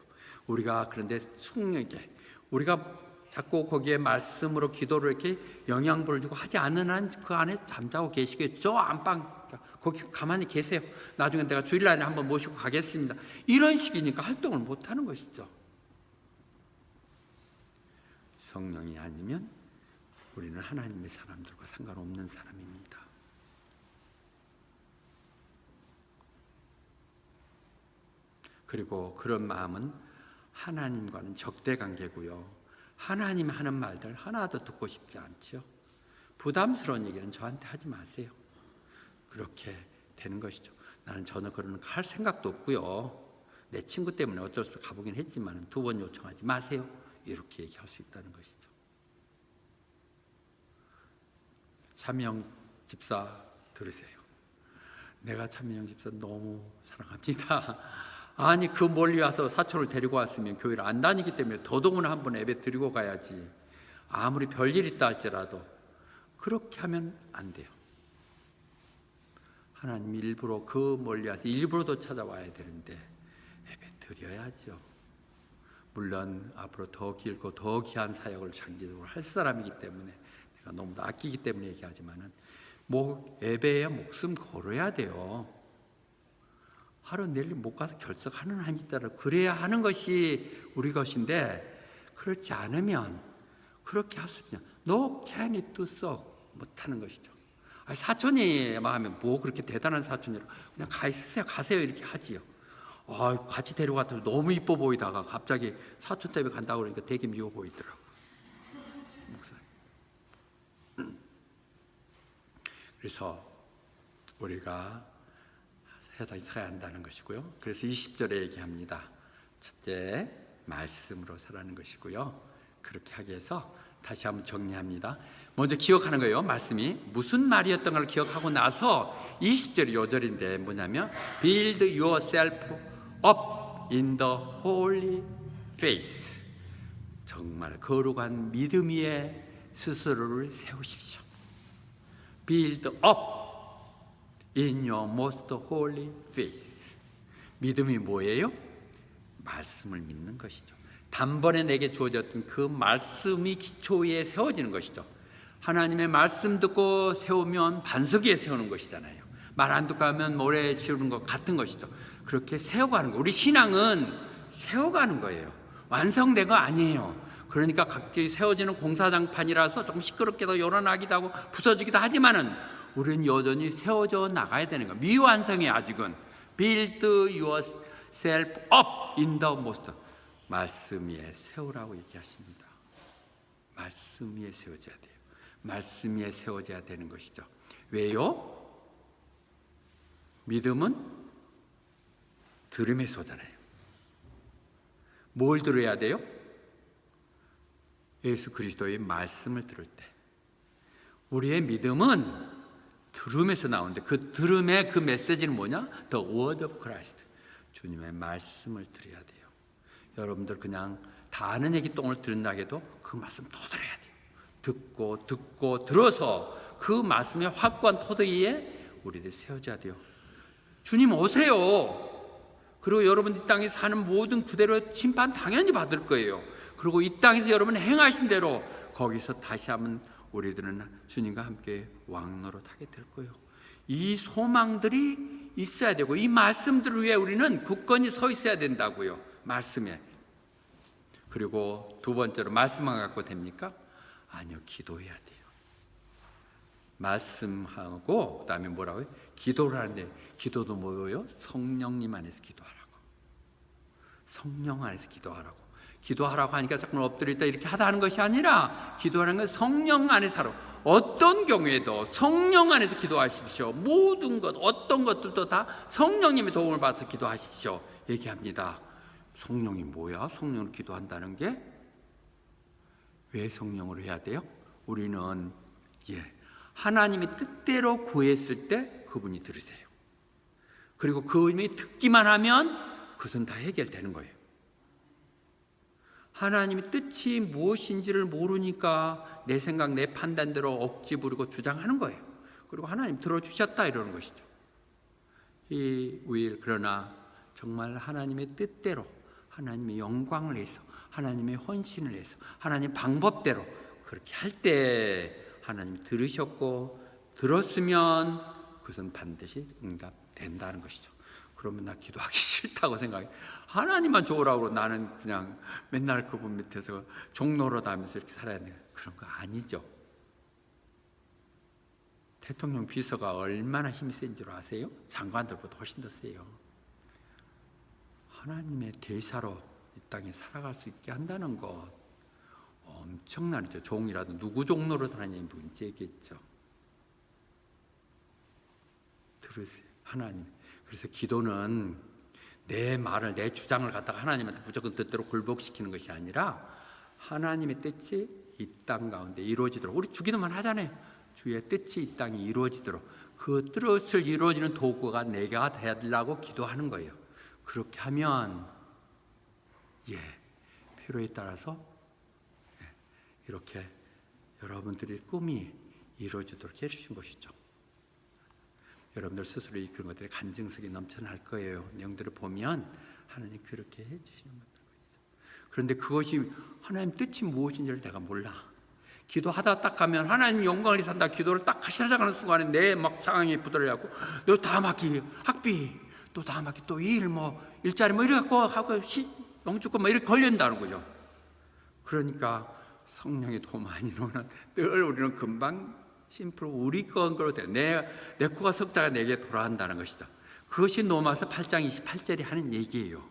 Speaker 1: 우리가 그런데 성령에게 우리가 자꾸 거기에 말씀으로 기도로 이렇게 영향을 주고 하지 않는 한 그 안에 잠자고 계시게 저 안방 거기 가만히 계세요. 나중에 내가 주일날에 한번 모시고 가겠습니다. 이런 식이니까 활동을 못하는 것이죠. 성령이 아니면 우리는 하나님의 사람들과 상관없는 사람입니다. 그리고 그런 마음은 하나님과는 적대 관계고요. 하나님 하는 말들 하나도 듣고 싶지 않죠. 부담스러운 얘기는 저한테 하지 마세요. 그렇게 되는 것이죠. 나는 전혀 그런 거 할 생각도 없고요. 내 친구 때문에 어쩔 수 없이 가보긴 했지만 2번 요청하지 마세요. 이렇게 얘기할 수 있다는 것이죠. 차명 집사 들으세요. 내가 차명 집사 너무 사랑합니다. 아니 그 멀리 와서 사촌을 데리고 왔으면 교회를 안 다니기 때문에 더더구나 한번 예배 드리고 가야지. 아무리 별일 있다 할지라도 그렇게 하면 안 돼요. 하나님 일부러 그 멀리 와서 일부러도 찾아와야 되는데 예배 드려야죠. 물론 앞으로 더 길고 더 귀한 사역을 장기적으로 할 사람이기 때문에 내가 너무 아끼기 때문에 얘기하지만은 예배에 목숨 걸어야 돼요. 하루 내일 못 가서 결석하는 한이 따라 그래야 하는 것이 우리 것인데 그렇지 않으면 그렇게 하시면 No can it do so 못하는 것이죠. 아니, 사촌이 하면 뭐 그렇게 대단한 사촌이라 그냥 가 있으세요 가세요 이렇게 하지요. 같이 데려갔더니 너무 이뻐 보이다가 갑자기 사촌 때문에 간다고 그러니까 되게 미워 보이더라고. 그래서 우리가 서야 한다는 것이고요. 그래서 20절에 얘기합니다. 첫째, 말씀으로 서라는 것이고요. 그렇게 하기 위해서 다시 한번 정리합니다. 먼저 기억하는 거예요. 말씀이 무슨 말이었던 걸 기억하고 나서 20절이 요절인데 뭐냐면 Build yourself up in the holy faith. 정말 거룩한 믿음 위에 스스로를 세우십시오. Build up in your most holy faith. 믿음이 뭐예요? 말씀을 믿는 것이죠. 단번에 내게 주어졌던 그 말씀이 기초 위에 세워지는 것이죠. 하나님의 말씀 듣고 세우면 반석 위에 세우는 것이잖아요. 말 안 듣고 하면 모래 치우는 것 같은 것이죠. 그렇게 세워가는 거. 우리 신앙은 세워가는 거예요. 완성된 거 아니에요. 그러니까 각기 세워지는 공사장판이라서 조금 시끄럽게도 요란하기도 하고 부서지기도 하지만은 우리는 여전히 세워져 나가야 되는 거예요. 미완성이 아직은. Build yourself up in the most. 말씀 위에 세우라고 얘기하십니다. 말씀 위에 세워져야 돼요. 말씀 위에 세워져야 되는 것이죠. 왜요? 믿음은 들음에서 오잖아요. 뭘 들어야 돼요? 예수 그리스도의 말씀을 들을 때. 우리의 믿음은 들음에서 나오는데 그 들음의 그 메시지는 뭐냐? The word of Christ. 주님의 말씀을 들어야 돼요. 여러분들 그냥 다 아는 얘기 똥을 들은다 해도 그 말씀 또 들어야 돼요. 듣고 들어서 그 말씀의 확고한 토대 위에 우리들 세워져야 돼요. 주님 오세요. 그리고 여러분 이 땅에 사는 모든 그대로 심판 당연히 받을 거예요. 그리고 이 땅에서 여러분 행하신 대로 거기서 다시 한번 우리들은 주님과 함께 왕노릇하게 될 거예요. 이 소망들이 있어야 되고 이 말씀들 위에 우리는 굳건히 서 있어야 된다고요. 말씀에. 그리고 두 번째로 말씀만 갖고 됩니까? 아니요, 기도해야 돼요. 말씀하고 그다음에 뭐라고요? 기도를 하는데 기도도 뭐예요? 성령님 안에서 기도하라고. 성령 안에서 기도하라고. 기도하라고 하니까 자꾸 엎드려 있다 이렇게 하다 하는 것이 아니라 기도하는 건 성령 안에서 하라고. 어떤 경우에도 성령 안에서 기도하십시오. 모든 것, 어떤 것들도 다 성령님의 도움을 받아서 기도하십시오. 얘기합니다. 성령이 뭐야? 성령으로 기도한다는 게 왜 성령으로 해야 돼요? 우리는 하나님이 뜻대로 구했을 때 그분이 들으세요. 그리고 그분이 듣기만 하면 그것은 다 해결되는 거예요. 하나님의 뜻이 무엇인지를 모르니까 내 생각, 내 판단대로 억지 부리고 주장하는 거예요. 그리고 하나님 들어주셨다 이러는 것이죠. 그러나 정말 하나님의 뜻대로 하나님의 영광을 위해서 하나님의 헌신을 위해서 하나님 방법대로 그렇게 할 때 하나님이 들으셨고 들었으면 그것은 반드시 응답된다는 것이죠. 그러면 나 기도하기 싫다고 생각해. 하나님만 좋으라고 나는 그냥 맨날 그분 밑에서 종노릇 하면서 이렇게 살아야 돼요. 그런 거 아니죠. 대통령 비서가 얼마나 힘이 센 줄 아세요? 장관들보다 훨씬 더 세요. 하나님의 대사로 이 땅에 살아갈 수 있게 한다는 것 엄청난 일이죠. 종이라도 누구 종로로 하나님 문제겠죠. 들으세요. 하나님. 그래서 기도는 내 말을, 내 주장을 갖다가 하나님한테 무조건 뜻대로 굴복시키는 것이 아니라 하나님의 뜻이 이 땅 가운데 이루어지도록, 우리 주기도만 하잖아요. 주의 뜻이 이 땅에 이루어지도록 그 뜻을 이루어지는 도구가 내가 되려고 기도하는 거예요. 그렇게 하면 필요에 따라서 이렇게 여러분들의 꿈이 이루어지도록 해주신 것이죠. 여러분들 스스로 그런 것들이 간증성이 넘쳐날 거예요. 내용들을 보면 하나님 그렇게 해주시는 것이죠. 그런데 그것이 하나님 뜻이 무엇인지를 내가 몰라. 기도하다 딱 가면 하나님 영광을 산다 기도를 딱 하시자는 순간에 내 막 상황이 부들어갖고 너 다 막히 학비 또 다 막히 또 일 일자리 이래갖고 하고 영주권 이렇게 걸린다는 거죠. 그러니까 성령의 도움 아니로는 늘 우리는 금방 심플 우리 건으로 돼. 내 코가 석자가 내게 돌아간다는 것이죠. 그것이 로마서 8장 28절이 하는 얘기예요.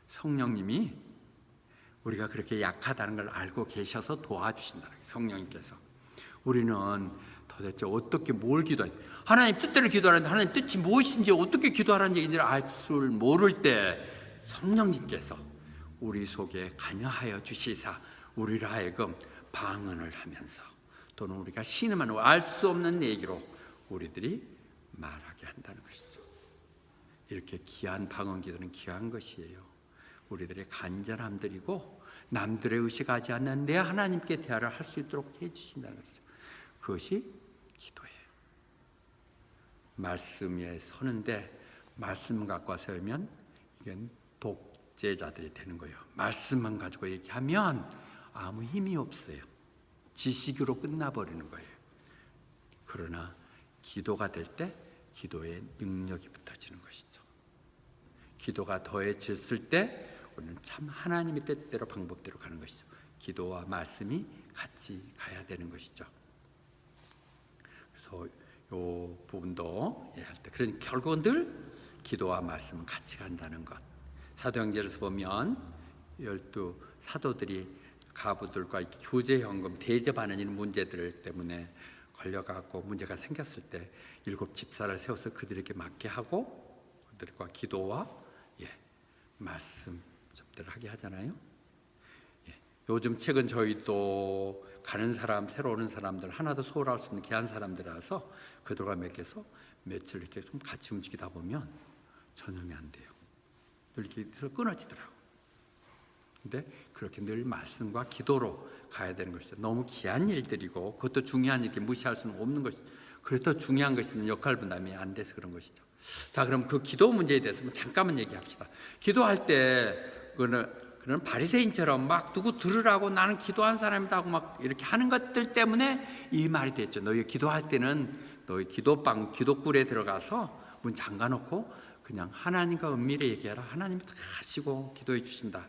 Speaker 1: 성령님이 우리가 그렇게 약하다는 걸 알고 계셔서 도와주신다는 거예요. 성령님께서. 우리는 도대체 어떻게 뭘 기도해? 하나님 뜻대로 기도하는데 하나님 뜻이 무엇인지 어떻게 기도하라는 얘기인지를 알 줄 모를 때 성령님께서 우리 속에 관여하여 주시사 우리를 하여금 방언을 하면서 또는 우리가 신음하는 알 수 없는 얘기로 우리들이 말하게 한다는 것이죠. 이렇게 귀한 방언 기도는 귀한 것이에요. 우리들의 간절함들이고 남들의 의식하지 않는 내 하나님께 대화를 할 수 있도록 해주신다는 것이죠. 그것이 기도예요. 말씀에 서는데 말씀 갖고 서면 이건 독재자들이 되는 거예요. 말씀만 가지고 얘기하면 아무 힘이 없어요. 지식으로 끝나버리는 거예요. 그러나 기도가 될 때 기도의 능력이 붙어지는 것이죠. 기도가 더해졌을 때 우리는 참 하나님의 뜻대로 방법대로 가는 것이죠. 기도와 말씀이 같이 가야 되는 것이죠. 그래서 이 부분도 할 때 그런 결국은 늘 기도와 말씀은 같이 간다는 것. 사도행전에서 보면 12 사도들이 가부들과 교제연금 대접하는 이런 문제들 때문에 걸려가고 문제가 생겼을 때 7 집사를 세워서 그들에게 맡게 하고 그들과 기도와 말씀 접대를 하게 하잖아요. 요즘 최근 저희도 가는 사람, 새로 오는 사람들 하나도 소홀할 수 없는 귀한 사람들이라서 그들과 맺게서 며칠 이렇게 좀 같이 움직이다 보면 전염이 안 돼요. 늘 이렇게 끊어지더라고. 근데 그렇게 늘 말씀과 기도로 가야 되는 것이죠. 너무 귀한 일들이고 그것도 중요한 일이 무시할 수는 없는 것이죠. 그래도 중요한 것은 역할 분담이 안 돼서 그런 것이죠. 자, 그럼 그 기도 문제에 대해서 잠깐만 얘기합시다. 기도할 때 그런 바리새인처럼 막 누구 들으라고 나는 기도한 사람이다 하고 막 이렇게 하는 것들 때문에 이 말이 됐죠. 너희 기도할 때는 너희 기도방, 기도굴에 들어가서 문 잠가놓고 그냥 하나님과 은밀히 얘기하라. 하나님이 다 하시고 기도해 주신다.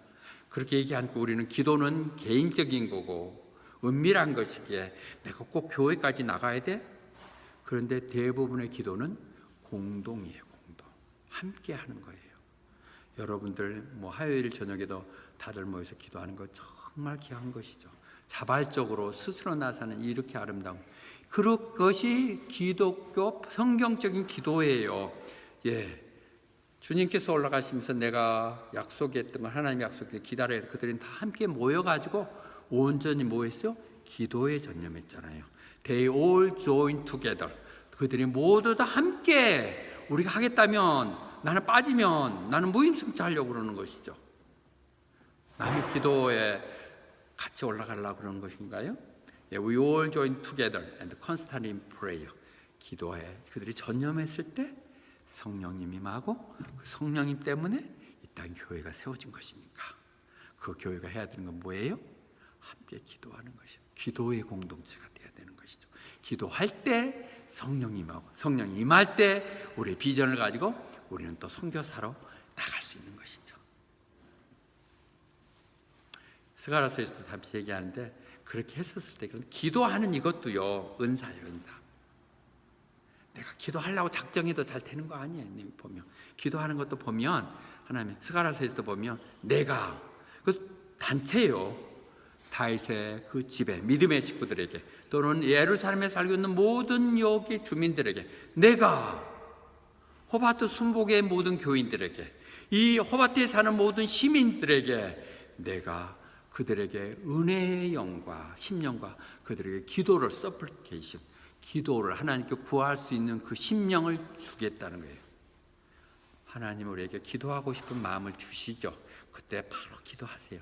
Speaker 1: 그렇게 얘기하니까 우리는 기도는 개인적인 거고 은밀한 것이기에 내가 꼭 교회까지 나가야 돼? 그런데 대부분의 기도는 공동이에요. 공동. 함께 하는 거예요. 여러분들 화요일 저녁에도 다들 모여서 기도하는 거 정말 귀한 것이죠. 자발적으로 스스로 나서는 이렇게 아름다운 그것이 기독교 성경적인 기도예요. 주님께서 올라가시면서 내가 약속했던 걸 하나님 약속에 기다려야 돼. 그들은 다 함께 모여가지고 온전히 모였어요. 기도에 전념했잖아요. They all joined together. 그들이 모두 다 함께 우리가 하겠다면 나는 빠지면 나는 무임승차하려고 그러는 것이죠. 남의 기도에 같이 올라가려고 그러는 것인가요? We all join together and constantly in prayer. 기도에 그들이 전념했을 때 성령님이 임하고 그 성령님 때문에 이 땅 교회가 세워진 것이니까 그 교회가 해야 되는 건 뭐예요? 함께 기도하는 것이죠. 기도의 공동체가 돼야 되는 것이죠. 기도할 때 성령이 임하고 성령이 임할 때 우리의 비전을 가지고 우리는 또 선교사로 나갈 수 있는 것이죠. 스가랴서에서도 잠시 얘기하는데 그렇게 했었을 때, 기도하는 이것도요 은사예요, 은사. 내가 기도하려고 작정해도 잘 되는 거 아니에요. 보면 기도하는 것도 보면 하나님 스가랴서에서도 보면 내가 그 단체요, 다윗의 그 집에 믿음의 식구들에게 또는 예루살렘에 살고 있는 모든 여기 주민들에게, 내가 호바트 순복의 모든 교인들에게, 이 호바트에 사는 모든 시민들에게 내가 그들에게 은혜의 영과 심령과 그들에게 기도를 서플리케이션, 기도를 하나님께 구할 수 있는 그 심령을 주겠다는 거예요. 하나님 우리에게 기도하고 싶은 마음을 주시죠. 그때 바로 기도하세요.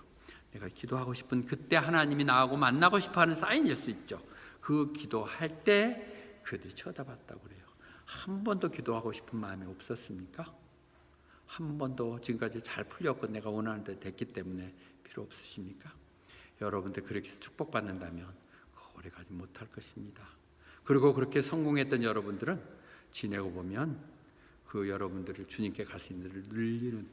Speaker 1: 내가 기도하고 싶은 그때 하나님이 나하고 만나고 싶어하는 사인일 수 있죠. 그 기도할 때 그들이 쳐다봤다고 그래요. 한 번도 기도하고 싶은 마음이 없었습니까? 한 번도 지금까지 잘 풀렸고 내가 원하는 데 됐기 때문에 필요 없으십니까? 여러분들 그렇게 축복받는다면 오래가지 못할 것입니다. 그리고 그렇게 성공했던 여러분들은 지내고 보면 그 여러분들을 주님께 갈 수 있는 데를 늘리는,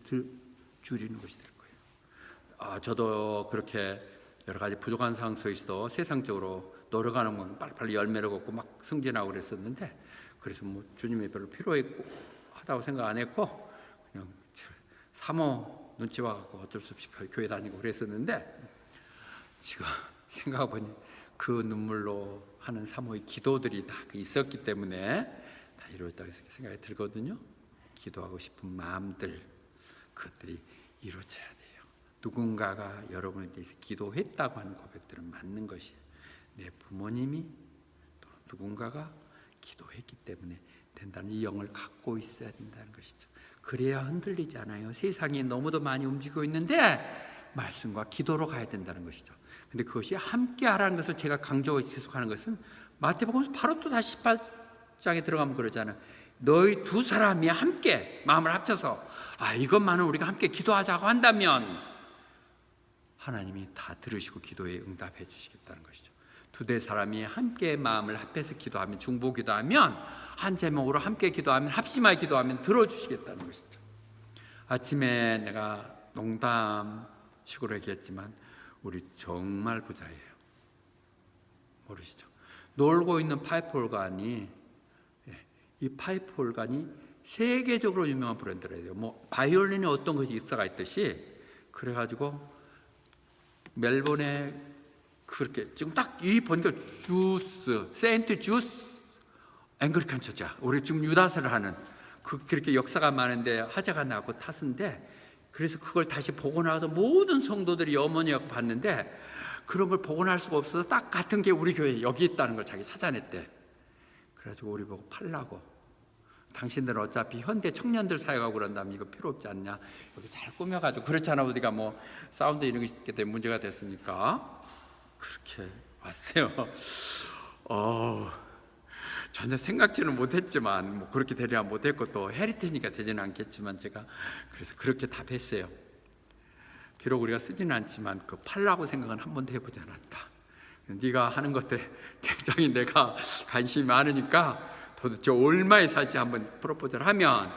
Speaker 1: 줄이는 것이 될 거예요. 저도 그렇게 여러 가지 부족한 상황 속에서도 세상적으로 노력하는 건 빨리빨리 열매를 얻고 막 승진하고 그랬었는데, 그래서 뭐 주님이 별로 필요하다고 생각 안 했고 그냥 사모 눈치 봐갖고 어쩔 수 없이 교회 다니고 그랬었는데, 지금 생각해보니 그 눈물로 하는 사모의 기도들이 다 있었기 때문에 다 이루어졌다고 생각이 들거든요. 기도하고 싶은 마음들, 그것들이 이루어져야 돼요. 누군가가 여러분에 대해서 기도했다고 하는 고백들은 맞는 것이에요. 내 부모님이 또 누군가가 기도했기 때문에 된다는 이 영을 갖고 있어야 된다는 것이죠. 그래야 흔들리지 않아요. 세상이 너무도 많이 움직이고 있는데 말씀과 기도로 가야 된다는 것이죠. 근데 그것이 함께 하라는 것을 제가 강조하고 계속하는 것은 마태복음 바로 또 다시 18장에 들어가면 그러잖아요. 너희 두 사람이 함께 마음을 합쳐서 이것만은 우리가 함께 기도하자고 한다면 하나님이 다 들으시고 기도에 응답해 주시겠다는 것이죠. 두대 사람이 함께 마음을 합해서 기도하면, 중보 기도하면, 한 제목으로 함께 기도하면, 합심하여 기도하면 들어주시겠다는 것이죠. 아침에 내가 농담식으로 얘기했지만 우리 정말 부자예요. 모르시죠? 놀고 있는 파이프 올간이, 이 파이프 올간이 세계적으로 유명한 브랜드래요. 뭐 바이올린에 어떤 것이 입사가 있듯이, 그래가지고 멜번에 그렇게 지금 딱 이 보니까 주스, 세인트 주스 앵글리칸 처치, 우리 지금 유다서를 하는 그렇게 역사가 많은데 화재가 나고 탔는데, 그래서 그걸 다시 복원하고 모든 성도들이 염원이었고 봤는데 그런 걸 복원할 수가 없어서 딱 같은 게 우리 교회에 여기 있다는 걸 자기 찾아냈대. 그래가지고 우리 보고 팔라고. 당신들은 어차피 현대 청년들 사용하고 그런다면 이거 필요 없지 않냐, 여기 잘 꾸며가지고. 그렇잖아, 우리가 뭐 사운드 이런 게 있기 때문에 문제가 됐으니까 그렇게 왔어요. 전혀 생각지는 못했지만 뭐 그렇게 되리라 못했고 또 헤리티지니까 되지는 않겠지만 제가 그래서 그렇게 답했어요. 비록 우리가 쓰지는 않지만 그 팔라고 생각은 한 번도 해보지 않았다. 네가 하는 것들 굉장히 내가 관심이 많으니까 도대체 얼마에 살지 한번 프로포즈를 하면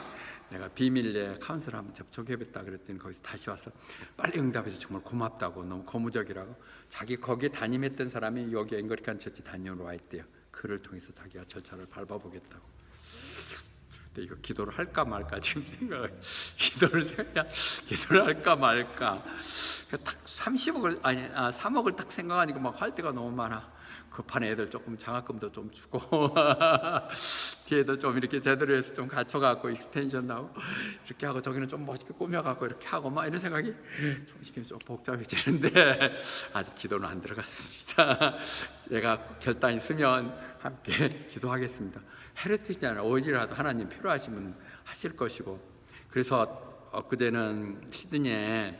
Speaker 1: 내가 비밀리에 카운슬 한번 접촉해봤다 그랬더니 거기서 다시 와서 빨리 응답해서 정말 고맙다고, 너무 고무적이라고. 자기 거기에 담임했던 사람이 여기 앵글리칸 처치 담임으로 와 있대요. 그를 통해서 자기가 절차를 밟아보겠다고. 근데 이거 기도를 할까 말까 지금 생각을, 기도를 할까 말까. 딱 3억을 딱 생각하니까 막 할 때가 너무 많아. 급한 애들 조금 장학금도 좀 주고 뒤에도 좀 이렇게 제대로 해서 좀 갖춰갖고 익스텐션 나오고 이렇게 하고, 저기는 좀 멋있게 꾸며갖고 이렇게 하고 막 이런 생각이 좀 복잡해지는데 아직 기도는 안 들어갔습니다. 제가 결단이 있으면 함께 기도하겠습니다. 헤리티지잖아요. 어디라도 하나님 필요하시면 하실 것이고. 그래서 엊그제는 시드니에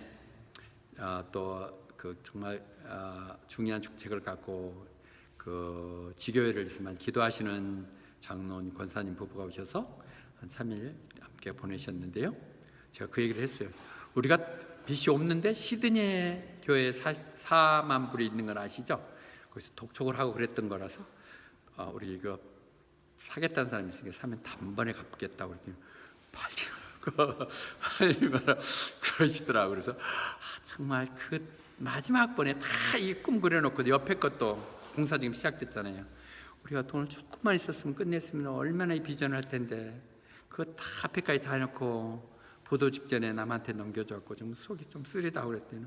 Speaker 1: 또 그 정말 중요한 축책을 갖고 그 지교회를 있으면 기도하시는 장로님, 권사님 부부가 오셔서 한 3일 함께 보내셨는데요. 제가 그 얘기를 했어요. 우리가 빚이 없는데 시드니 교회에 4만 불이 있는 건 아시죠? 거기서 독촉을 하고 그랬던 거라서 우리 이거 사겠다는 사람이 있으니까 사면 단번에 갚겠다고 그랬더니 빨리 말아 그러시더라고요. 그래서 정말 그 마지막 번에 다 이 꿈 그려놓고 옆에 것도 공사 지금 시작됐잖아요. 우리가 돈을 조금만 있었으면 끝냈으면 얼마나 이 비전을 할 텐데 그거 다 앞에까지 다 해놓고 보도 직전에 남한테 넘겨줬고 좀 속이 좀 쓰리다고 그랬더니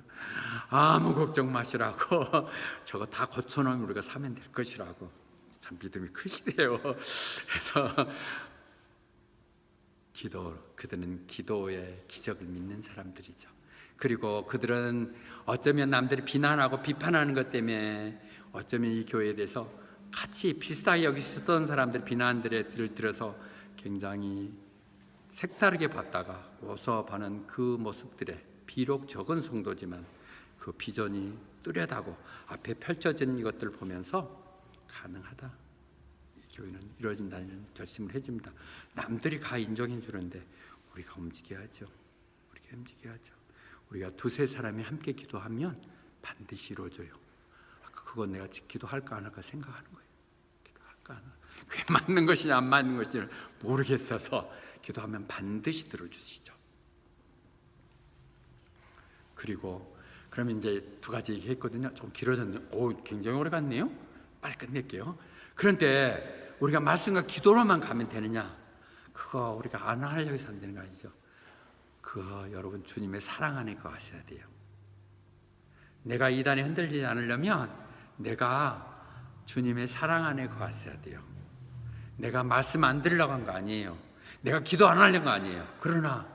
Speaker 1: 아무 걱정 마시라고 저거 다 고쳐놓으면 우리가 사면 될 것이라고. 참 믿음이 크시대요. 그래서 그들은 기도의 기적을 믿는 사람들이죠. 그리고 그들은 어쩌면 남들이 비난하고 비판하는 것 때문에 어쩌면 이 교회에 대해서 같이 비슷하게 여기셨던 사람들 비난들을 들어서 굉장히 색다르게 봤다가 오서하는 그 모습들에 비록 적은 성도지만 그 비전이 뚜렷하고 앞에 펼쳐진 이것들을 보면서 가능하다, 이 교회는 이루어진다는 결심을 해줍니다. 남들이 다 인정해 주는데 우리가 움직여야죠. 우리가 두세 사람이 함께 기도하면 반드시 이루어져요. 그건 내가 기도할까 안 할까 생각하는 거예요. 기도할까 안 할까, 그게 맞는 것이냐 안 맞는 것인지를 모르겠어서 기도하면 반드시 들어주시죠. 그리고 그러면 이제 두 가지 얘기했거든요. 좀 길어졌네요. 굉장히 오래 갔네요. 빨리 끝낼게요. 그런데 우리가 말씀과 기도로만 가면 되느냐? 그거 우리가 안 하려고 해서 안 되는 거 아니죠. 그거 여러분 주님의 사랑 안에 거하셔야 돼요. 내가 이단에 흔들리지 않으려면 내가 주님의 사랑 안에 거하셔야 돼요. 내가 말씀 안 들으려고 한 거 아니에요. 내가 기도 안 하려는 거 아니에요. 그러나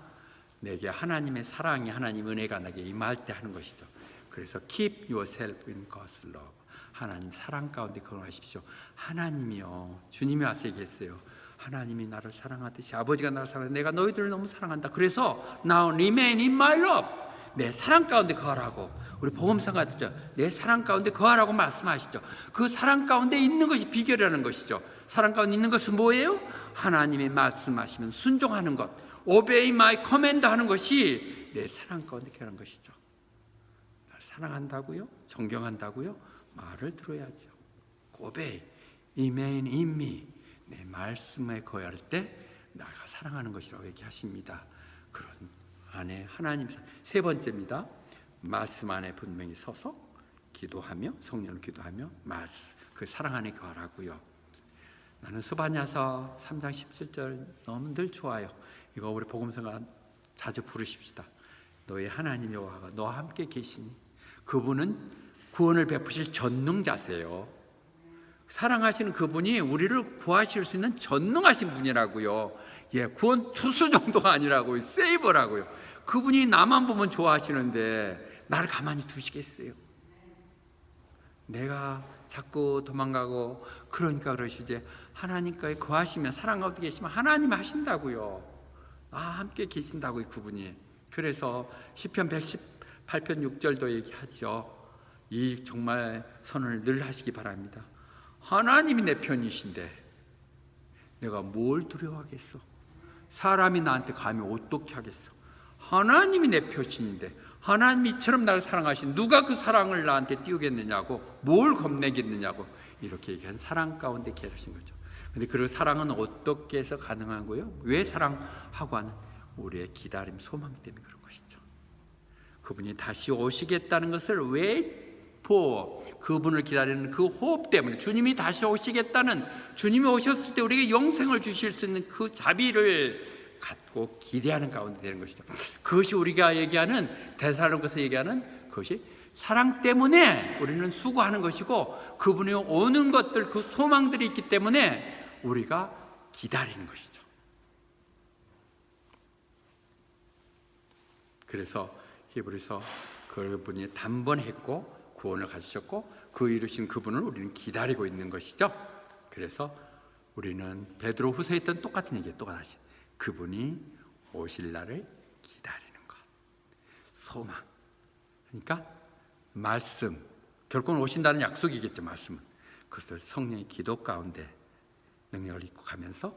Speaker 1: 내게 하나님의 사랑이, 하나님 은혜가 나게 임할 때 하는 것이죠. 그래서 keep yourself in God's love. 하나님 사랑 가운데 거하십시오. 하나님이요, 주님이 와서 얘기했어요. 하나님이 나를 사랑하듯이 아버지가 나를 사랑해 내가 너희들을 너무 사랑한다. 그래서 now remain in my love. 내 사랑 가운데 거하라고. 우리 복음서가 듣죠. 내 사랑 가운데 거하라고 말씀하시죠. 그 사랑 가운데 있는 것이 비결이라는 것이죠. 사랑 가운데 있는 것은 뭐예요? 하나님이 말씀하시면 순종하는 것, obey my command 하는 것이 내 사랑 가운데 거하는 것이죠. 나를 사랑한다고요? 존경한다고요? 말을 들어야죠. obey, remain in me. 내 말씀에 거할 때 나가 사랑하는 것이라고 얘기하십니다. 그런 안에 하나님. 세 번째입니다. 말씀 안에 분명히 서서 기도하며, 성령을 기도하며 말씀, 그 사랑 안에 거하라고요. 나는 스바냐서 3장 17절 너무 늘 좋아요. 이거 우리 복음서가 자주 부르십시다. 너의 하나님 여호와가 너와 함께 계시니 그분은 구원을 베푸실 전능자세요. 사랑하시는 그분이 우리를 구하실 수 있는 전능하신 분이라고요. 구원 투수 정도가 아니라고요. 세이버라고요. 그분이 나만 보면 좋아하시는데 나를 가만히 두시겠어요? 내가 자꾸 도망가고 그러니까 그러시지. 하나님과에 거하시면, 사랑 가운데 계시면 하나님 하신다고요. 함께 계신다고요, 그분이. 그래서 시편 118편 6절도 얘기하죠. 이 정말 선언을 늘 하시기 바랍니다. 하나님이 내 편이신데 내가 뭘 두려워하겠어? 사람이 나한테 감히 어떻게 하겠어? 하나님이 내 편이신데, 하나님이 이처럼 나를 사랑하신 누가 그 사랑을 나한테 띄우겠느냐고, 뭘 겁내겠느냐고, 이렇게 얘기한 사랑 가운데 계신 거죠. 근데 그 사랑은 어떻게 해서 가능한 거예요? 왜 사랑하고 하는? 우리의 기다림, 소망 때문에 그런 것이죠. 그분이 다시 오시겠다는 것을 그분을 기다리는 그 호흡 때문에, 주님이 다시 오시겠다는, 주님이 오셨을 때 우리에게 영생을 주실 수 있는 그 자비를 갖고 기대하는 가운데 되는 것이죠. 그것이 우리가 얘기하는, 데살로니가서 얘기하는 그것이 사랑 때문에 우리는 수고하는 것이고, 그분이 오는 것들, 그 소망들이 있기 때문에 우리가 기다리는 것이죠. 그래서 히브리서 그분이 단번했고 구원을 가지셨고 그 이루신 그분을 우리는 기다리고 있는 것이죠. 그래서 우리는 베드로 후서에 있던 똑같은 얘기예요. 똑같이 그분이 오실 날을 기다리는 것, 소망. 그러니까 말씀, 결국은 오신다는 약속이겠죠. 말씀은 그것을 성령의 기도 가운데 능력을 입고 가면서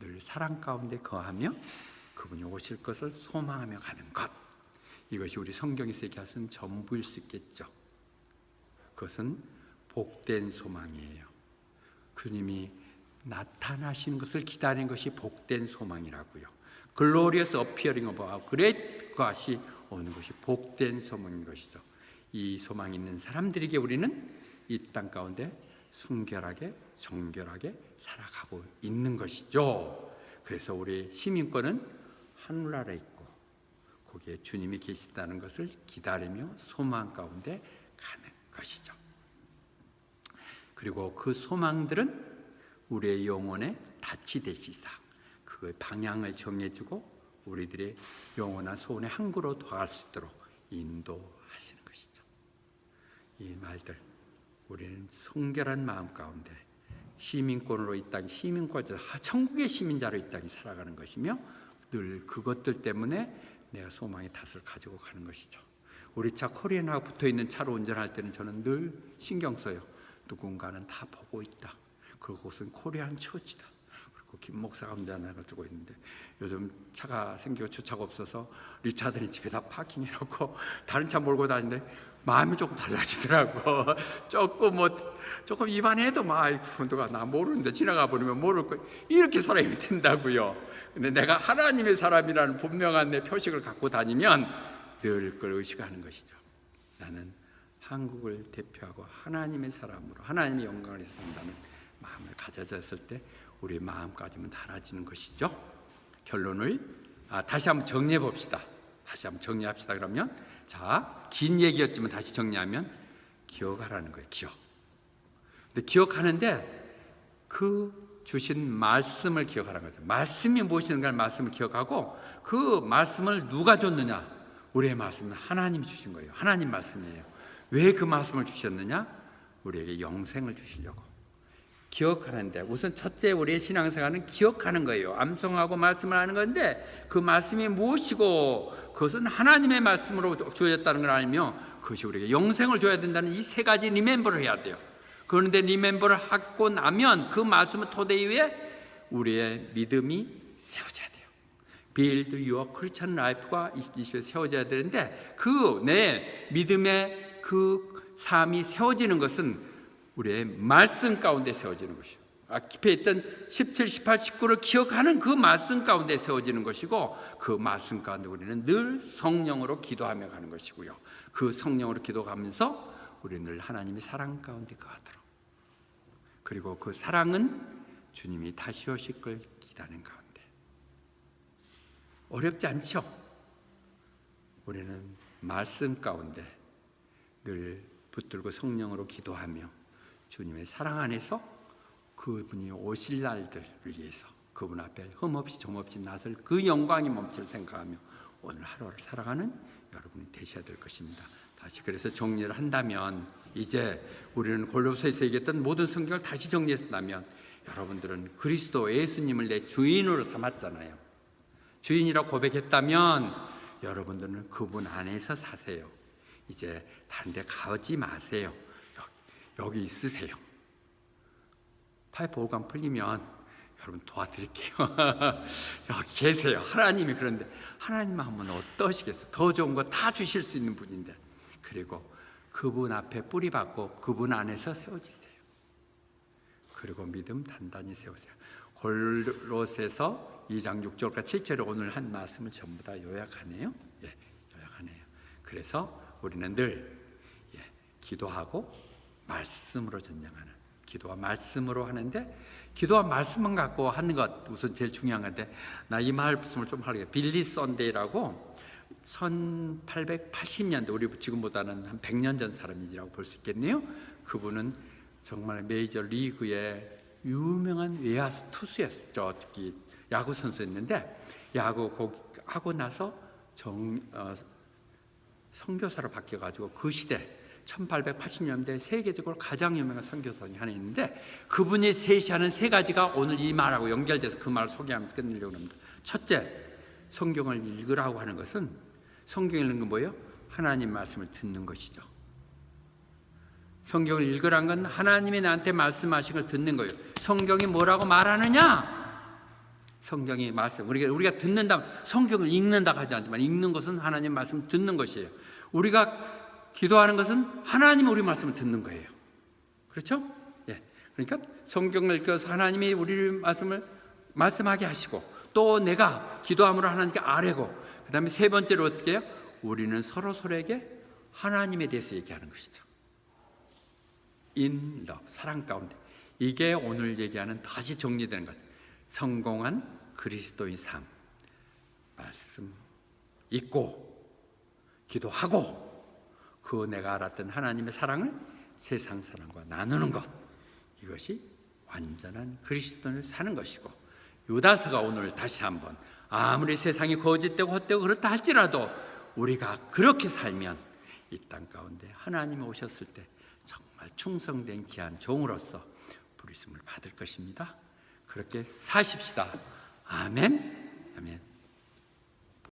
Speaker 1: 늘 사랑 가운데 거하며 그분이 오실 것을 소망하며 가는 것, 이것이 우리 성경에서 얘기하는 전부일 수 있겠죠. 그것은 복된 소망이에요. 주님이 나타나시는 것을 기다리는 것이 복된 소망이라고요. Glorious appearing of our great God이 오는 것이 복된 소망인 것이죠. 이 소망이 있는 사람들에게 우리는 이 땅 가운데 순결하게 정결하게 살아가고 있는 것이죠. 그래서 우리 시민권은 하늘나라에 있고 거기에 주님이 계시다는 것을 기다리며 소망 가운데 가는 것이죠. 그리고 그 소망들은 우리의 영혼의 닻이 되시사 그 방향을 정해주고 우리들의 영원한 소원의 항구로 도할 수 있도록 인도하시는 것이죠. 이 말들 우리는 성결한 마음 가운데 시민권으로 이 땅 시민권자 천국의 시민자로 이 땅에 살아가는 것이며 늘 그것들 때문에 내가 소망의 탓을 가지고 가는 것이죠. 우리 차 코리안하고 붙어있는 차로 운전할 때는 저는 늘 신경 써요. 누군가는 다 보고 있다. 그것은 코리안 처치다. 그리고 김 목사가 운전해가지고 있는데 요즘 차가 생기고 주차가 없어서 리차드는 집에다 파킹해놓고 다른 차 몰고 다니는데 마음이 조금 달라지더라고. 조금 입안해도 아이고 누가 나 모르는데 지나가 버리면 모를 거 이렇게 사람이 된다고요. 근데 내가 하나님의 사람이라는 분명한 내 표식을 갖고 다니면 늘 그걸 의식하는 것이죠. 나는 한국을 대표하고 하나님의 사람으로 하나님의 영광을 위해서 산다는 마음을 가져졌을 때 우리의 마음까지는 달아지는 것이죠. 결론을 다시 한번 정리해 봅시다. 다시 한번 정리합시다. 그러면 긴 얘기였지만 다시 정리하면 기억하라는 거예요. 기억. 근데 기억하는데 그 주신 말씀을 기억하라는 거죠. 말씀이 무엇인가 말씀을 기억하고 그 말씀을 누가 줬느냐? 우리의 말씀은 하나님이 주신 거예요. 하나님 말씀이에요. 왜 그 말씀을 주셨느냐? 우리에게 영생을 주시려고. 기억하는데 우선 첫째 우리의 신앙생활은 기억하는 거예요. 암송하고 말씀을 하는 건데 그 말씀이 무엇이고 그것은 하나님의 말씀으로 주어졌다는 걸 알며 그것이 우리에게 영생을 줘야 된다는 이 세 가지 리멤버를 해야 돼요. 그런데 리멤버를 하고 나면 그 말씀의 토대 위에 우리의 믿음이 세워져야 돼요. Build your Christian life가 이 시에 세워져야 되는데 그 내 믿음의 그 삶이 세워지는 것은 우리의 말씀 가운데 세워지는 것이요. 앞에 있던 17, 18, 19를 기억하는 그 말씀 가운데 세워지는 것이고 그 말씀 가운데 우리는 늘 성령으로 기도하며 가는 것이고요. 그 성령으로 기도하면서 우리는 늘 하나님의 사랑 가운데 거하도록 그리고 그 사랑은 주님이 다시 오실 걸 기다리는 가운데 어렵지 않죠? 우리는 말씀 가운데 늘 붙들고 성령으로 기도하며 주님의 사랑 안에서 그분이 오실 날들을 위해서 그분 앞에 흠없이 정없이 나설 그 영광이 멈출 생각하며 오늘 하루를 살아가는 여러분이 되셔야 될 것입니다. 다시 그래서 정리를 한다면 이제 우리는 골로새에서 얘기했던 모든 성경을 다시 정리했다면 여러분들은 그리스도 예수님을 내 주인으로 삼았잖아요. 주인이라고 고백했다면 여러분들은 그분 안에서 사세요. 이제 다른 데 가지 마세요. 여기 있으세요. 파이프 오감 풀리면 여러분 도와드릴게요. 여기 계세요. 하나님이 그런데 하나님 하면 어떠시겠어요? 더 좋은 거 다 주실 수 있는 분인데 그리고 그분 앞에 뿌리 박고 그분 안에서 세워지세요. 그리고 믿음 단단히 세우세요. 골로새서 2장 6절과 7절에 오늘 한 말씀을 전부 다 요약하네요. 요약하네요. 그래서 우리는 늘 기도하고 말씀으로 전쟁하는 기도와 말씀으로 하는데 기도와 말씀만 갖고 하는 것 우선 제일 중요한 건데 나 이 말씀을 좀 하려고 빌리 썬데이라고 1880년대 우리 지금보다는 한 100년 전 사람이라고 볼 수 있겠네요. 그분은 정말 메이저 리그의 유명한 외야수 투수였죠. 특히 야구 선수였는데 야구 하고 나서 선교사로 바뀌어가지고 그 시대 1880년대 세계적으로 가장 유명한 선교사님 하나 있는데 그분이 제시하는 세 가지가 오늘 이 말하고 연결돼서 그 말을 소개하면서 끝내려고 합니다. 첫째, 성경을 읽으라고 하는 것은 성경 읽는 건 뭐예요? 하나님 말씀을 듣는 것이죠. 성경을 읽으라는 건 하나님이 나한테 말씀하신 걸 듣는 거예요. 성경이 뭐라고 말하느냐? 성경이 말씀 우리가 듣는다 성경을 읽는다 하지 않지만 읽는 것은 하나님 말씀을 듣는 것이에요. 우리가 기도하는 것은 하나님이 우리 말씀을 듣는 거예요. 그렇죠? 그러니까 성경을 읽어서 하나님이 우리 말씀을 말씀하게 하시고 또 내가 기도함으로 하나님께 아뢰고 그 다음에 세 번째로 어떻게 해요? 우리는 서로에게 하나님에 대해서 얘기하는 것이죠. In love, 사랑 가운데. 이게 오늘 얘기하는 다시 정리되는 것. 성공한 그리스도인 삶. 말씀 읽고 기도하고 그 내가 알았던 하나님의 사랑을 세상 사람과 나누는 것. 이것이 완전한 그리스도인을 사는 것이고, 유다서가 오늘 다시 한번 아무리 세상이 거짓되고 헛되고 그렇다 할지라도 우리가 그렇게 살면 이 땅 가운데 하나님이 오셨을 때 정말 충성된 귀한 종으로서 부르심을 받을 것입니다. 그렇게 사십시다. 아멘. 아멘.